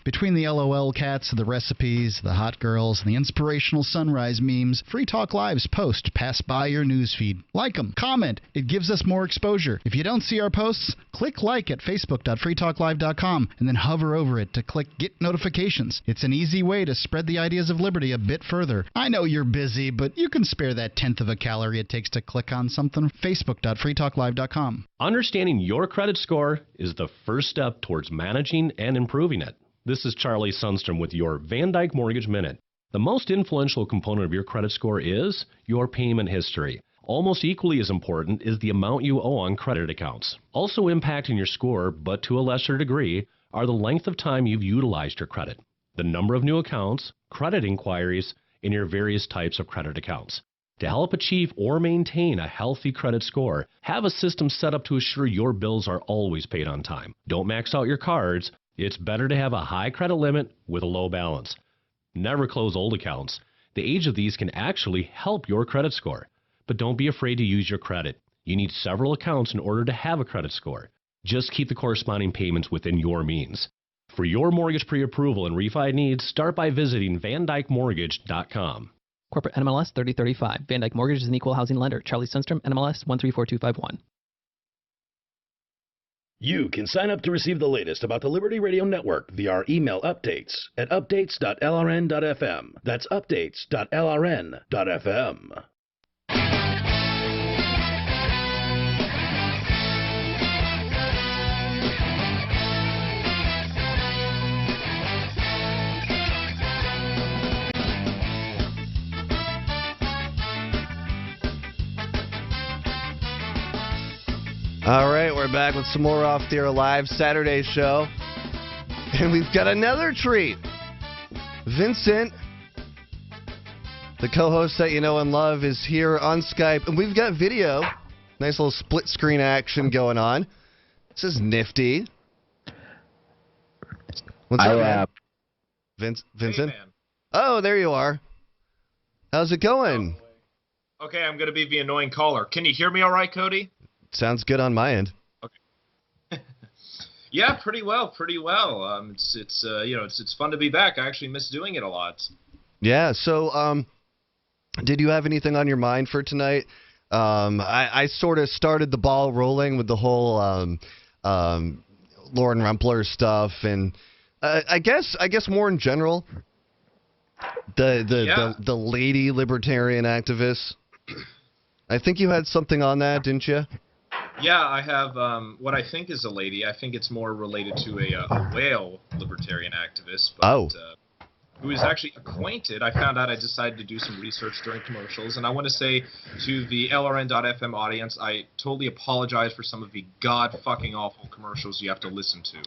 Between the LOL cats, the recipes, the hot girls, and the inspirational sunrise memes, Free Talk Live's posts pass by your newsfeed. Like them, comment. It gives us more exposure. If you don't see our posts, click like at facebook.freetalklive.com and then hover over it to click Get Notifications. It's an easy way to spread the ideas of liberty a bit further. I know you're busy, but you can spare that tenth of a calorie it takes to click on something. facebook.freetalklive.com. Understanding your credit score is the first step towards managing and improving it. This is Charlie Sundstrom with your Van Dyke Mortgage Minute. The most influential component of your credit score is your payment history. Almost equally as important is the amount you owe on credit accounts. Also impacting your score, but to a lesser degree, are the length of time you've utilized your credit, the number of new accounts, credit inquiries, and your various types of credit accounts. To help achieve or maintain a healthy credit score, have a system set up to assure your bills are always paid on time. Don't max out your cards. It's better to have a high credit limit with a low balance. Never close old accounts. The age of these can actually help your credit score. But don't be afraid to use your credit. You need several accounts in order to have a credit score. Just keep the corresponding payments within your means. For your mortgage pre-approval and refi needs, start by visiting VanDykeMortgage.com. Corporate NMLS 3035. Van Dyke Mortgage is an equal housing lender. Charlie Sundstrom, NMLS 134251. You can sign up to receive the latest about the Liberty Radio Network via our email updates at updates.lrn.fm. That's updates.lrn.fm. All right, we're back with some more Off the Air Live Saturday show. And we've got another treat. Vincent, the co-host that you know and love, is here on Skype. And we've got video. Nice little split screen action going on. This is nifty. What's up, man? Vincent? Hey, man. Oh, there you are. How's it going? Okay, I'm going to be the annoying caller. Can you hear me all right, Cody? Sounds good on my end. Okay. Yeah, pretty well. It's fun to be back. I actually miss doing it a lot. Yeah. So, did you have anything on your mind for tonight? I sort of started the ball rolling with the whole Lauren Rumpler stuff, and I guess more in general, the lady libertarian activists. I think you had something on that, didn't you? Yeah, I have what I think is a lady. I think it's more related to a whale libertarian activist. But, who is actually acquainted. I found out I decided to do some research during commercials, and I want to say to the LRN.FM audience, I totally apologize for some of the god-fucking awful commercials you have to listen to.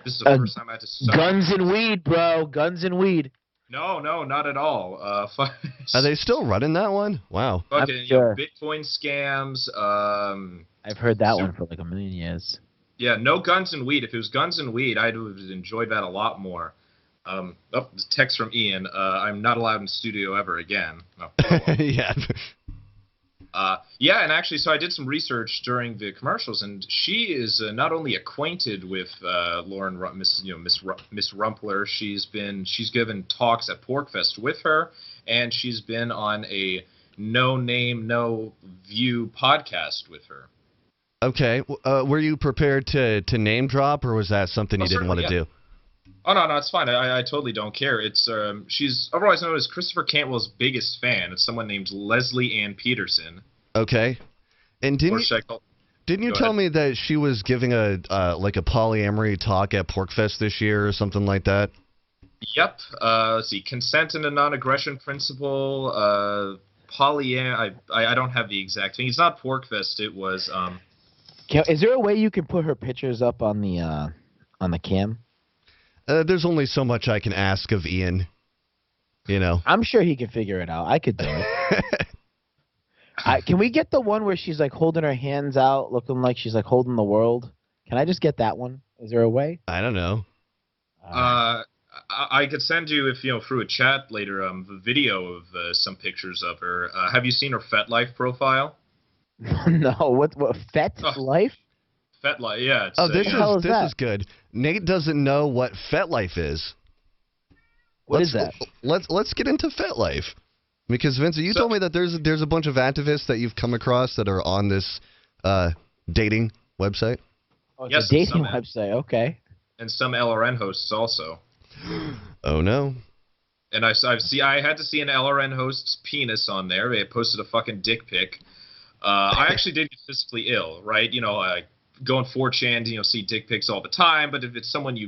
This is the first time I had to suffer. Guns and weed, bro. Guns and weed. No, not at all. Are they still running that one? Wow. Fucking, sure. Bitcoin scams. I've heard that one for like a million years. Yeah, no guns and weed. If it was guns and weed, I'd have enjoyed that a lot more. Text from Ian. I'm not allowed in studio ever again. Oh, yeah. Yeah, and actually, so I did some research during the commercials, and she is not only acquainted with Lauren, Miss Rumpler. She's given talks at Porkfest with her, and she's been on a No Name No View podcast with her. Okay. Were you prepared to name drop, or was that something you didn't want to do? Oh, no, it's fine. I totally don't care. It's she's otherwise known as Christopher Cantwell's biggest fan. It's someone named Leslie Ann Peterson. Okay. And didn't you tell me that she was giving a polyamory talk at Porkfest this year or something like that? Yep. Let's see. Consent and a non-aggression principle. I don't have the exact thing. It's not Porkfest. It was. Is there a way you can put her pictures up on the cam? There's only so much I can ask of Ian. I'm sure he can figure it out. I could do it. Can we get the one where she's like holding her hands out, looking like she's like holding the world? Can I just get that one? Is there a way? I don't know. I could send you, if through a chat later, a video of some pictures of her. Have you seen her FetLife profile? No. What FetLife? FetLife, yeah. This is good. Nate doesn't know what FetLife is. What is that? Let's get into FetLife. Because, Vincent, you told me that there's a bunch of activists that you've come across that are on this dating website. Oh, it's a dating website, okay. And some LRN hosts also. Oh, no. And I had to see an LRN host's penis on there. They posted a fucking dick pic. I actually did get physically ill, right? I go on 4chan, see dick pics all the time. But if it's someone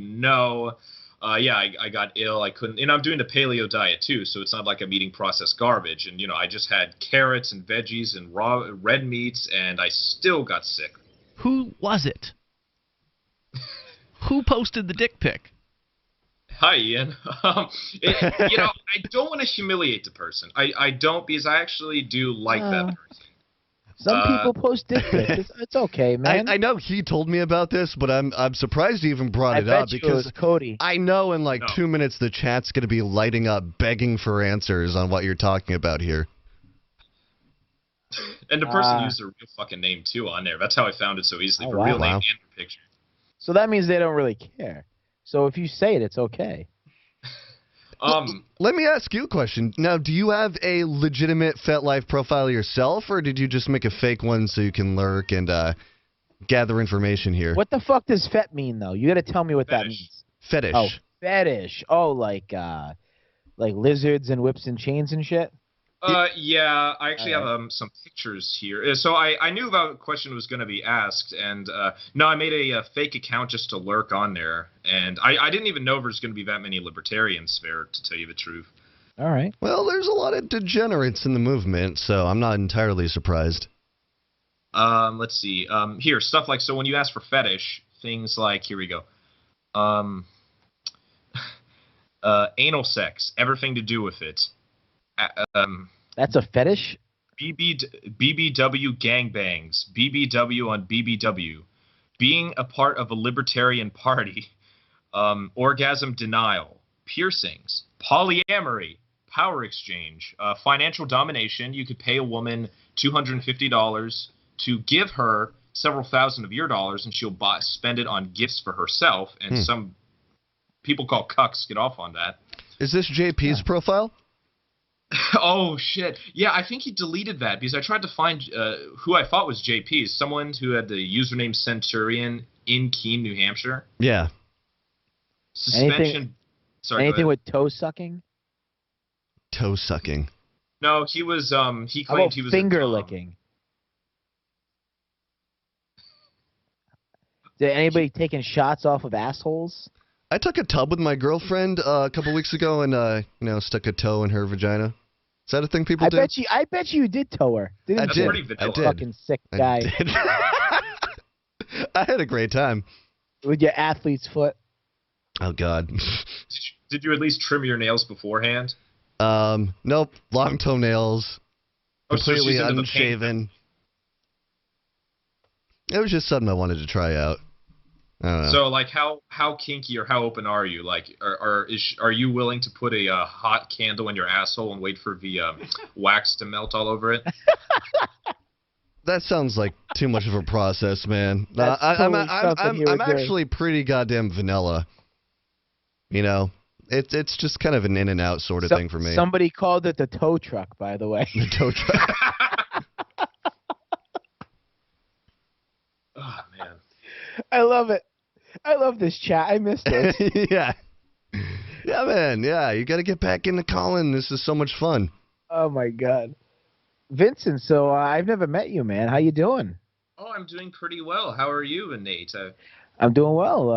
I got ill. I couldn't, and I'm doing the paleo diet too, so it's not like I'm eating processed garbage. And I just had carrots and veggies and raw red meats, and I still got sick. Who was it? Who posted the dick pic? Hi, Ian. I don't want to humiliate the person. I don't, because I actually do like that person. Some people post dick pics. It's okay, man. I know he told me about this, but I'm surprised he even brought it up because it was Cody. I know in 2 minutes the chat's going to be lighting up, begging for answers on what you're talking about here. And the person used their real fucking name too on there. That's how I found it so easily. The real name and the picture. So that means they don't really care. So if you say it, it's okay. Let me ask you a question. Now, do you have a legitimate FetLife profile yourself, or did you just make a fake one so you can lurk and gather information here? What the fuck does fet mean, though? You got to tell me what that means. Fetish. Oh, fetish. Oh, like lizards and whips and chains and shit? Yeah, I actually have some pictures here. So I knew about the question was going to be asked, and no, I made a fake account just to lurk on there, and I didn't even know there's going to be that many libertarians there, to tell you the truth. All right. Well, there's a lot of degenerates in the movement, so I'm not entirely surprised. Let's see. Here, stuff like, so when you ask for fetish, things like, here we go. Anal sex, everything to do with it. That's a fetish? BBW gangbangs, BBW on BBW, being a part of a libertarian party, orgasm denial, piercings, polyamory, power exchange, financial domination. You could pay a woman $250 to give her several thousand of your dollars, and she'll spend it on gifts for herself. And some people called cucks get off on that. Is this JP's profile? Oh, shit. Yeah, I think he deleted that because I tried to find who I thought was JP. Someone who had the username Centurion in Keene, New Hampshire. Yeah. Suspension. Anything with toe sucking? Toe sucking. No, he was, he claimed he was finger licking. Did anybody taking shots off of assholes? I took a tub with my girlfriend a couple weeks ago and, stuck a toe in her vagina. Is that a thing people do? I bet you did toe her. I did. Fucking sick guy. I had a great time. With your athlete's foot. Oh, God. Did you at least trim your nails beforehand? Nope. Long toenails. Completely unshaven. It was just something I wanted to try out. I don't know. So, like, how kinky or how open are you? Like, are you willing to put a hot candle in your asshole and wait for the wax to melt all over it? That sounds like too much of a process, man. I'm actually pretty goddamn vanilla. You know, it's just kind of an in and out sort of thing for me. Somebody called it the tow truck, by the way. The tow truck. Oh man, I love it. I love this chat. I missed it. Yeah, man. Yeah, you got to get back into calling. This is so much fun. Oh my God. Vincent, so I've never met you, man. How you doing? Oh, I'm doing pretty well. How are you, Nate? I'm doing well.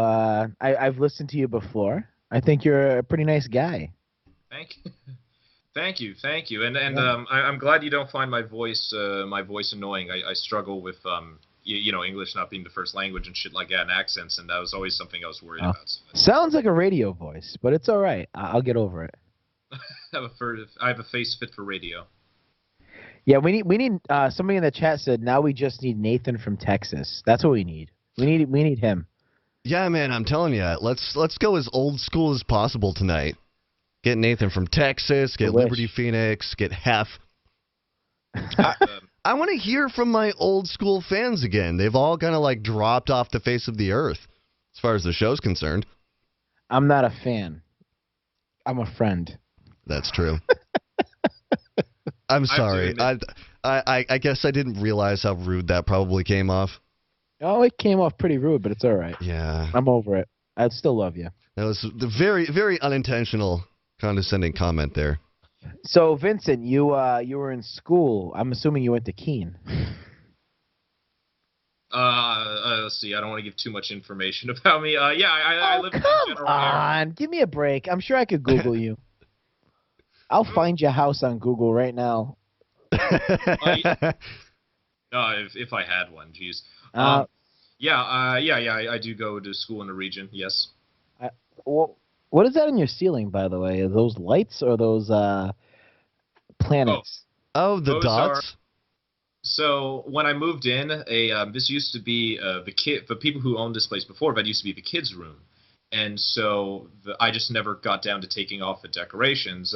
I've listened to you before. I think you're a pretty nice guy. Thank you. And I'm glad you don't find my voice annoying. I struggle with you know, English not being the first language and shit like that, and accents, and that was always something I was worried about. So. Sounds like a radio voice, but it's all right. I'll get over it. I have a face fit for radio. Yeah, we need somebody in the chat said now we just need Nathan from Texas. That's what we need. We need him. Yeah, man, I'm telling you, let's go as old school as possible tonight. Get Nathan from Texas, get Liberty Phoenix, get Hef. I want to hear from my old school fans again. They've all kind of like dropped off the face of the earth as far as the show's concerned. I'm not a fan. I'm a friend. That's true. I'm sorry. I guess I didn't realize how rude that probably came off. Oh, it came off pretty rude, but it's all right. Yeah. I'm over it. I'd still love you. That was the very, very unintentional, condescending comment there. So, Vincent, you were in school. I'm assuming you went to Keene. Let's see. I don't want to give too much information about me. Yeah, I live in the general area. Give me a break. I'm sure I could Google you. I'll find your house on Google right now. If I had one, jeez. Yeah, I do go to school in the region. Yes. What is that on your ceiling, by the way? Are those lights or those planets? Oh, the dots. So when I moved in, this used to be the people who owned this place before. That used to be the kids' room, and so I just never got down to taking off the decorations.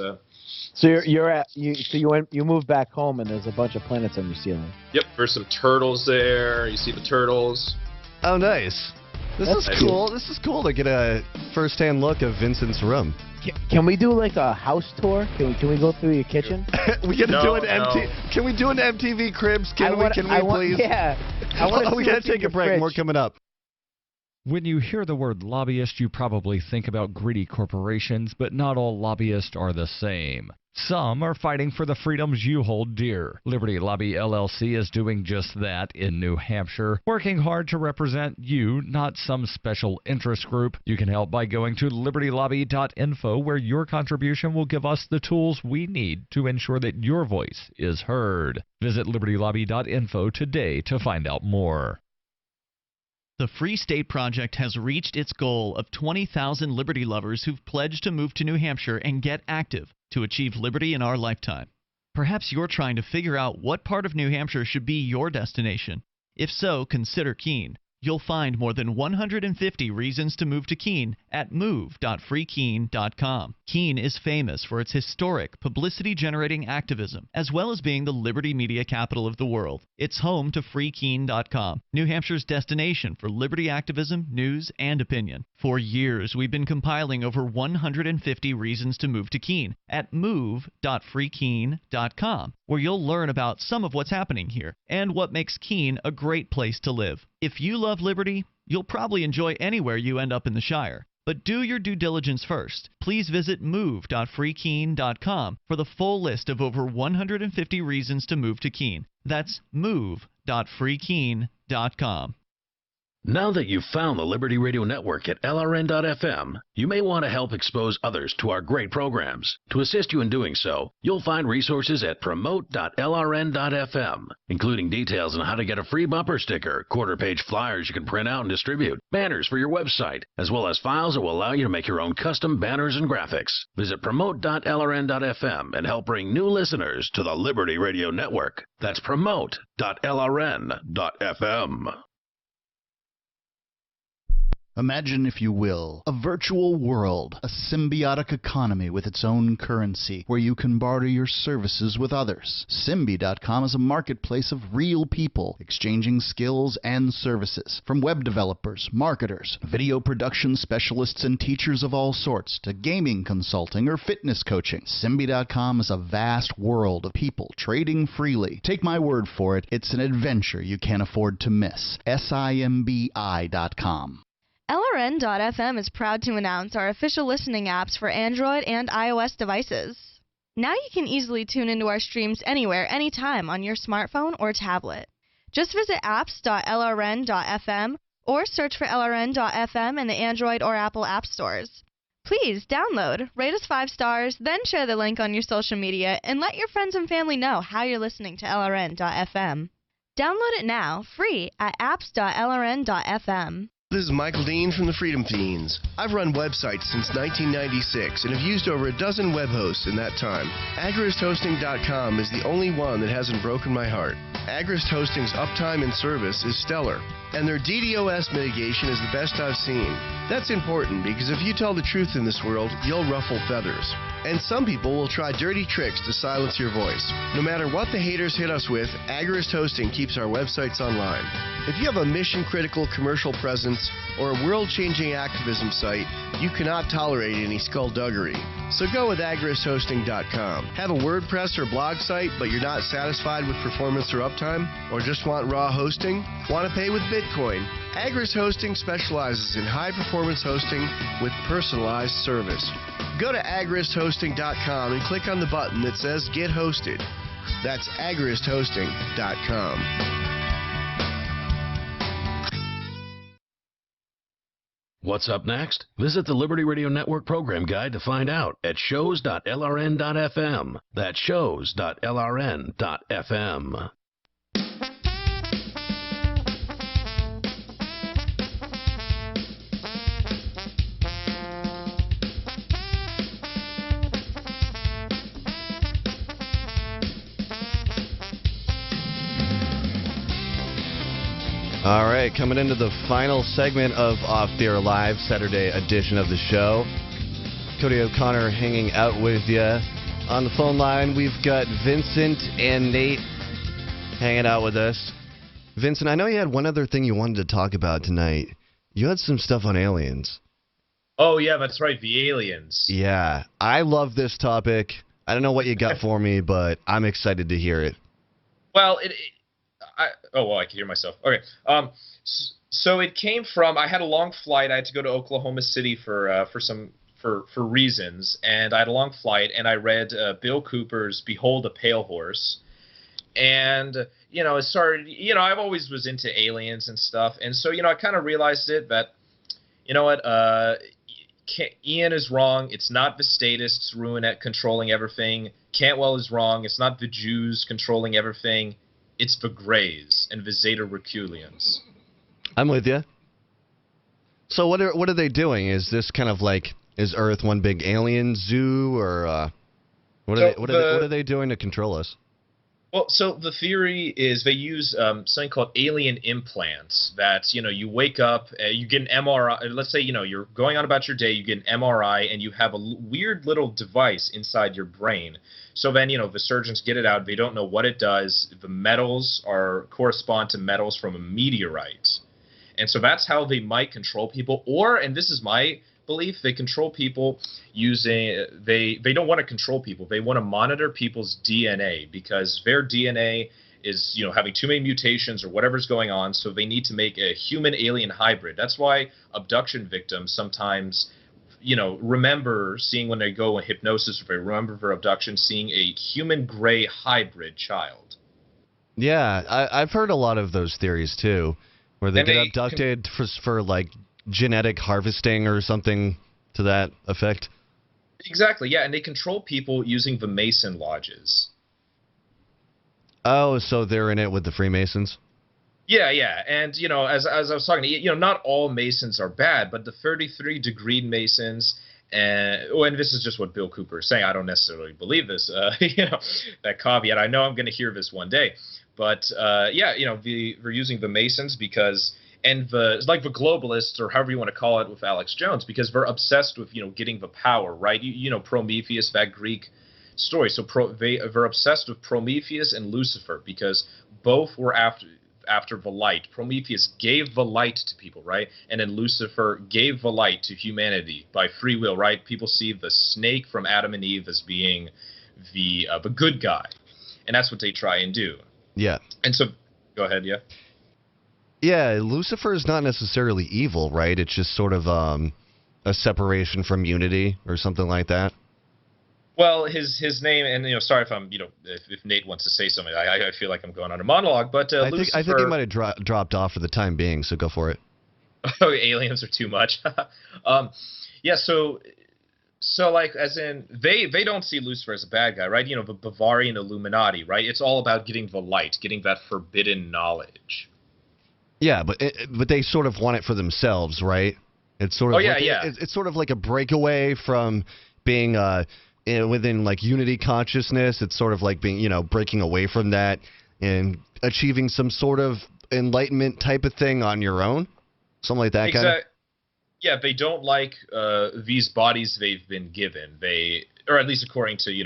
So you moved back home and there's a bunch of planets on your ceiling. Yep, there's some turtles there. You see the turtles. Oh, nice. This is cool. This is cool to get a first-hand look of Vincent's room. Can we do like a house tour? Can we go through your kitchen? Can we do an MTV Cribs? Can we please? Yeah. We gotta take a break. More coming up. When you hear the word lobbyist, you probably think about greedy corporations, but not all lobbyists are the same. Some are fighting for the freedoms you hold dear. Liberty Lobby LLC is doing just that in New Hampshire, working hard to represent you, not some special interest group. You can help by going to libertylobby.info, where your contribution will give us the tools we need to ensure that your voice is heard. Visit libertylobby.info today to find out more. The Free State Project has reached its goal of 20,000 liberty lovers who've pledged to move to New Hampshire and get active to achieve liberty in our lifetime. Perhaps you're trying to figure out what part of New Hampshire should be your destination. If so, consider Keene. You'll find more than 150 reasons to move to Keene at move.freekeene.com. Keene is famous for its historic, publicity-generating activism, as well as being the liberty media capital of the world. It's home to freekeene.com, New Hampshire's destination for liberty activism, news, and opinion. For years, we've been compiling over 150 reasons to move to Keene at move.freekeene.com, where you'll learn about some of what's happening here and what makes Keene a great place to live. If you love liberty, you'll probably enjoy anywhere you end up in the Shire. But do your due diligence first. Please visit move.freekeene.com for the full list of over 150 reasons to move to Keene. That's move.freekeene.com. Now that you've found the Liberty Radio Network at LRN.FM, you may want to help expose others to our great programs. To assist you in doing so, you'll find resources at promote.lrn.fm, including details on how to get a free bumper sticker, quarter-page flyers you can print out and distribute, banners for your website, as well as files that will allow you to make your own custom banners and graphics. Visit promote.lrn.fm and help bring new listeners to the Liberty Radio Network. That's promote.lrn.fm. Imagine, if you will, a virtual world, a symbiotic economy with its own currency, where you can barter your services with others. Symbi.com is a marketplace of real people, exchanging skills and services, from web developers, marketers, video production specialists, and teachers of all sorts, to gaming consulting or fitness coaching. Symbi.com is a vast world of people trading freely. Take my word for it, it's an adventure you can't afford to miss. Simbi.com. LRN.FM is proud to announce our official listening apps for Android and iOS devices. Now you can easily tune into our streams anywhere, anytime on your smartphone or tablet. Just visit apps.lrn.fm or search for LRN.FM in the Android or Apple app stores. Please download, rate us 5 stars, then share the link on your social media, and let your friends and family know how you're listening to LRN.FM. Download it now, free, at apps.lrn.fm. This is Michael Dean from the Freedom Fiends. I've run websites since 1996 and have used over a dozen web hosts in that time. AgristHosting.com is the only one that hasn't broken my heart. Agrist Hosting's uptime and service is stellar, and their DDoS mitigation is the best I've seen. That's important because if you tell the truth in this world, you'll ruffle feathers. And some people will try dirty tricks to silence your voice. No matter what the haters hit us with, Agrist Hosting keeps our websites online. If you have a mission-critical commercial presence or a world-changing activism site, you cannot tolerate any skullduggery. So go with AgristHosting.com. Have a WordPress or blog site, but you're not satisfied with performance or uptime? Or just want raw hosting? Want to pay with Bitcoin? Agrist Hosting specializes in high-performance hosting with personalized service. Go to AgristHosting.com and click on the button that says Get Hosted. That's AgristHosting.com. What's up next? Visit the Liberty Radio Network program guide to find out at shows.lrn.fm. That's shows.lrn.fm. All right, coming into the final segment of Off the Air Live, Saturday edition of the show. Cody O'Connor hanging out with you. On the phone line, we've got Vincent and Nate hanging out with us. Vincent, I know you had one other thing you wanted to talk about tonight. You had some stuff on aliens. Oh, yeah, that's right, the aliens. Yeah, I love this topic. I don't know what you got for me, but I'm excited to hear it. Well, I can hear myself. Okay. So it came from, I had a long flight. I had to go to Oklahoma City for reasons, and I had a long flight, and I read Bill Cooper's Behold a Pale Horse. And, it started, I've always was into aliens and stuff. And so, I kind of realized that, Ian is wrong. It's not the statists controlling everything. Cantwell is wrong. It's not the Jews controlling everything. It's the Greys and the Zeta Reculians. I'm with you. So what are they doing? Is this kind of like, is Earth one big alien zoo, or what are they doing to control us? Well, so the theory is they use something called alien implants that, you wake up, you get an MRI. Let's say, you're going on about your day, you get an MRI, and you have a weird little device inside your brain. So then, the surgeons get it out. They don't know what it does. The metals correspond to metals from a meteorite. And so that's how they might control people. Or, and this is my belief, they control people using, they don't want to control people. They want to monitor people's DNA because their DNA is, having too many mutations or whatever's going on. So they need to make a human-alien hybrid. That's why abduction victims sometimes, remember seeing when they go in hypnosis, or they remember their abduction, seeing a human-gray hybrid child. Yeah, I've heard a lot of those theories, too, where they get abducted for like, genetic harvesting or something to that effect. Exactly, yeah, and they control people using the Mason lodges. Oh, so they're in it with the Freemasons? Yeah, and, as I was talking, not all Masons are bad, but the 33-degree Masons, and this is just what Bill Cooper is saying. I don't necessarily believe this, that caveat. I know I'm going to hear this one day. But, they're using the Masons because and the globalists, or however you want to call it, with Alex Jones, because they're obsessed with getting the power, right? You know, Prometheus, that Greek story. So they're obsessed with Prometheus and Lucifer because both were after the light. Prometheus gave the light to people, right? And then Lucifer gave the light to humanity by free will, right? People see the snake from Adam and Eve as being the good guy, and that's what they try and do. Yeah. And so, go ahead, yeah. Yeah, Lucifer is not necessarily evil, right? It's just sort of a separation from unity or something like that. Well, his name, and sorry if I'm, if Nate wants to say something, I feel like I'm going on a monologue, but Lucifer, I think he might have dropped off for the time being, so go for it. Oh, aliens are too much. Yeah, so like, as in, they don't see Lucifer as a bad guy, right? The Bavarian Illuminati, right? It's all about getting the light, getting that forbidden knowledge. Yeah, but they sort of want it for themselves, right? It's sort of It's sort of like a breakaway from being within like unity consciousness. It's sort of like being, breaking away from that and achieving some sort of enlightenment type of thing on your own. Something like that kind of. Yeah, they don't like these bodies they've been given. Or at least according to,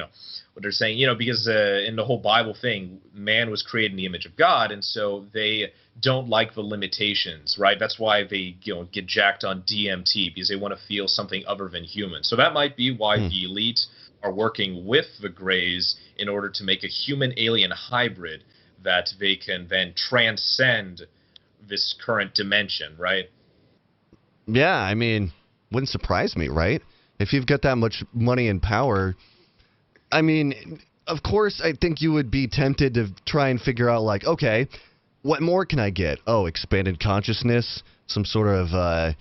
what they're saying, because in the whole Bible thing, man was created in the image of God, and so they don't like the limitations, right? That's why they, get jacked on DMT, because they want to feel something other than human. So that might be why the elite are working with the Greys in order to make a human-alien hybrid that they can then transcend this current dimension, right? Yeah, I mean, wouldn't surprise me, right? If you've got that much money and power, I mean, of course, I think you would be tempted to try and figure out, like, okay, what more can I get? Oh, expanded consciousness, some sort of,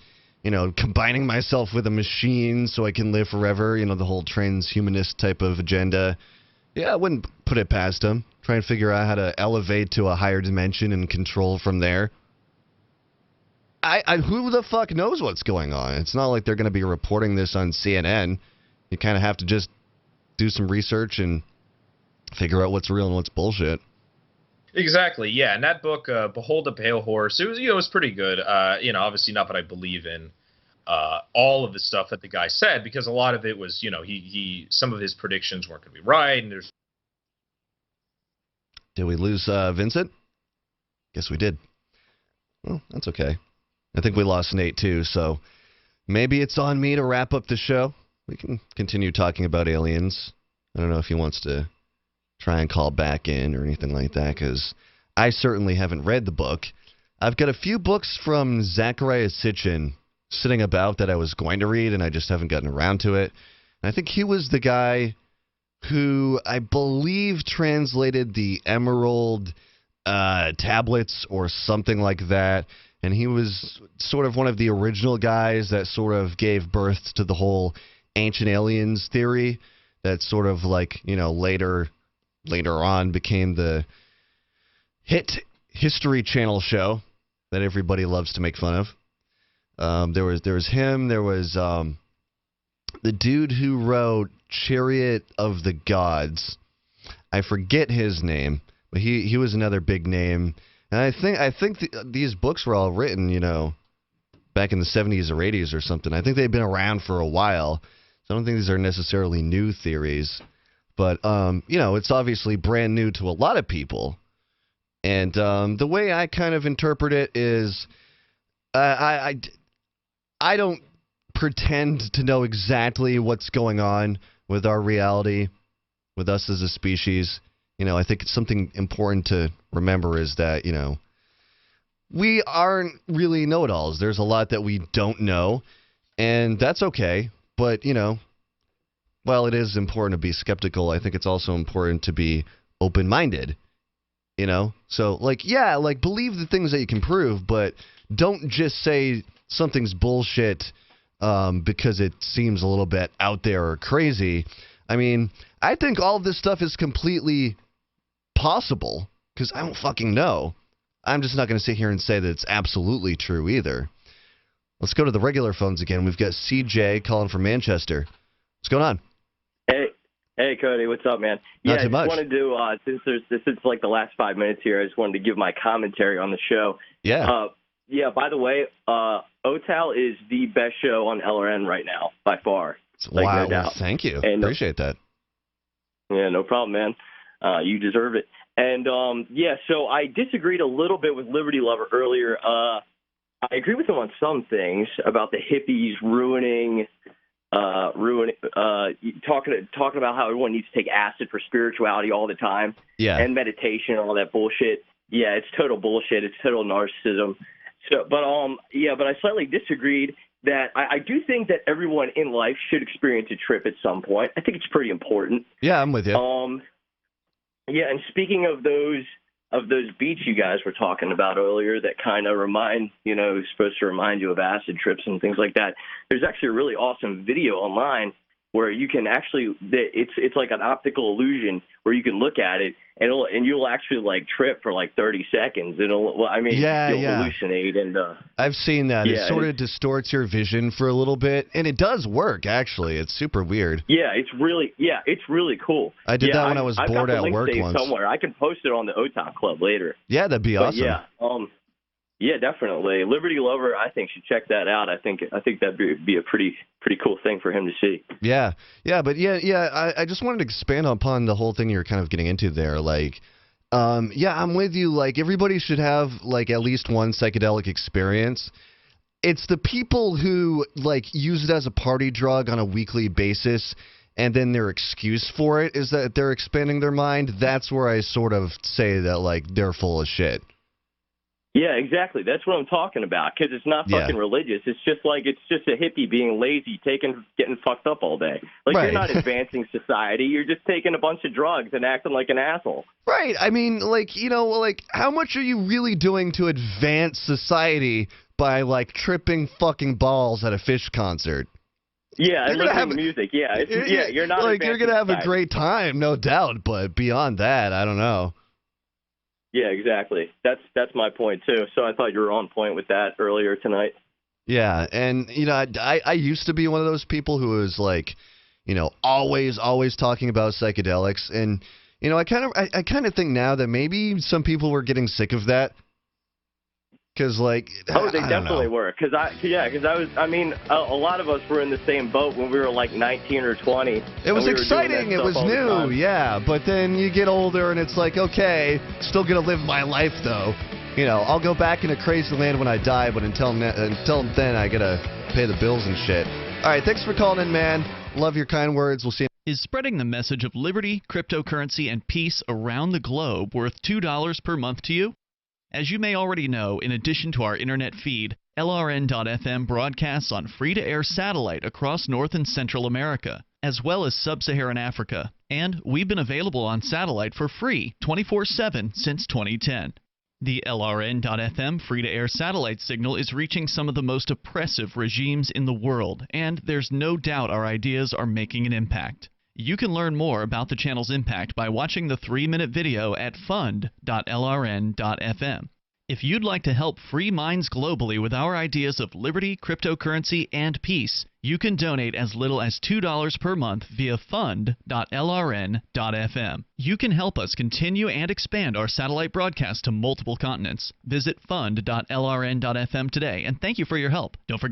combining myself with a machine so I can live forever, the whole transhumanist type of agenda. Yeah, I wouldn't put it past them. Try and figure out how to elevate to a higher dimension and control from there. Who the fuck knows what's going on? It's not like they're going to be reporting this on CNN. You kind of have to just do some research and figure out what's real and what's bullshit. Exactly, yeah. And that book, Behold a Pale Horse, it was, it was pretty good. Obviously not that I believe in all of the stuff that the guy said, because a lot of it was, he some of his predictions weren't going to be right. And there's. Did we lose Vincent? Guess we did. Well, that's okay. I think we lost Nate, too, so maybe it's on me to wrap up the show. We can continue talking about aliens. I don't know if he wants to try and call back in or anything like that, because I certainly haven't read the book. I've got a few books from Zecharia Sitchin sitting about that I was going to read, and I just haven't gotten around to it. And I think he was the guy who, I believe, translated the Emerald tablets or something like that. And he was sort of one of the original guys that sort of gave birth to the whole ancient aliens theory that sort of like, later on became the hit History Channel show that everybody loves to make fun of. There was him. There was the dude who wrote Chariot of the Gods. I forget his name, but he was another big name. And I think these books were all written, back in the 70s or 80s or something. I think they've been around for a while. So I don't think these are necessarily new theories. But, it's obviously brand new to a lot of people. And the way I kind of interpret it is I don't pretend to know exactly what's going on with our reality, with us as a species. I think it's something important to remember is that, we aren't really know-it-alls. There's a lot that we don't know, and that's okay. But, while it is important to be skeptical, I think it's also important to be open-minded, So, believe the things that you can prove, but don't just say something's bullshit because it seems a little bit out there or crazy. I mean, I think all of this stuff is completely possible, because I don't fucking know. I'm just not going to sit here and say that it's absolutely true either. Let's go to the regular phones again. We've got CJ calling from Manchester. What's going on? Hey, Cody. What's up, man? Not too much. I just wanted to, since this is like the last 5 minutes here, I just wanted to give my commentary on the show. Yeah. Yeah, by the way, OTAL is the best show on LRN right now, by far. Like, wow, no doubt. Thank you. And, appreciate that. Yeah, no problem, man. You deserve it. And, so I disagreed a little bit with Liberty Lover earlier. I agree with him on some things about the hippies talking about how everyone needs to take acid for spirituality all the time. Yeah. And meditation and all that bullshit. Yeah, it's total bullshit. It's total narcissism. So, but I slightly disagreed that I do think that everyone in life should experience a trip at some point. I think it's pretty important. Yeah, I'm with you. Yeah, and speaking of those beats you guys were talking about earlier that kind of supposed to remind you of acid trips and things like that. There's actually a really awesome video online where you can actually, it's like an optical illusion where you can look at it and you'll actually like trip for like 30 seconds. You'll hallucinate and. I've seen that. It sort of distorts your vision for a little bit, and it does work actually. It's super weird. Yeah, it's really cool. I did that when I was bored at work once. Somewhere I can post it on the OTOP Club later. Yeah, that'd be awesome. Yeah, definitely. Liberty Lover, I think, should check that out. I think that'd be a pretty cool thing for him to see. Yeah. I just wanted to expand upon the whole thing you're kind of getting into there. Like, I'm with you. Like, everybody should have like at least one psychedelic experience. It's the people who like use it as a party drug on a weekly basis, and then their excuse for it is that they're expanding their mind. That's where I sort of say that like they're full of shit. Yeah, exactly. That's what I'm talking about, because it's not fucking religious. It's just a hippie being lazy, getting fucked up all day. Like, You're not advancing society. You're just taking a bunch of drugs and acting like an asshole. Right. I mean, how much are you really doing to advance society by, like, tripping fucking balls at a Fish concert? Yeah, and listening to music. Yeah, you're not like, you're going to have a great time, no doubt, but beyond that, I don't know. Yeah, exactly. That's my point too. So I thought you were on point with that earlier tonight. Yeah, and I used to be one of those people who was like, always talking about psychedelics, and I kind of think now that maybe some people were getting sick of that. Because, like, they definitely were. Because a lot of us were in the same boat when we were like 19 or 20. It was exciting. It was new. Yeah. But then you get older and it's like, okay, still going to live my life, though. I'll go back into crazy land when I die, but until then, I got to pay the bills and shit. All right. Thanks for calling in, man. Love your kind words. We'll see you. Is spreading the message of liberty, cryptocurrency, and peace around the globe worth $2 per month to you? As you may already know, in addition to our internet feed, LRN.FM broadcasts on free-to-air satellite across North and Central America, as well as Sub-Saharan Africa. And we've been available on satellite for free 24/7 since 2010. The LRN.FM free-to-air satellite signal is reaching some of the most oppressive regimes in the world, and there's no doubt our ideas are making an impact. You can learn more about the channel's impact by watching the 3-minute video at fund.lrn.fm. If you'd like to help free minds globally with our ideas of liberty, cryptocurrency, and peace, you can donate as little as $2 per month via fund.lrn.fm. You can help us continue and expand our satellite broadcast to multiple continents. Visit fund.lrn.fm today, and thank you for your help. Don't forget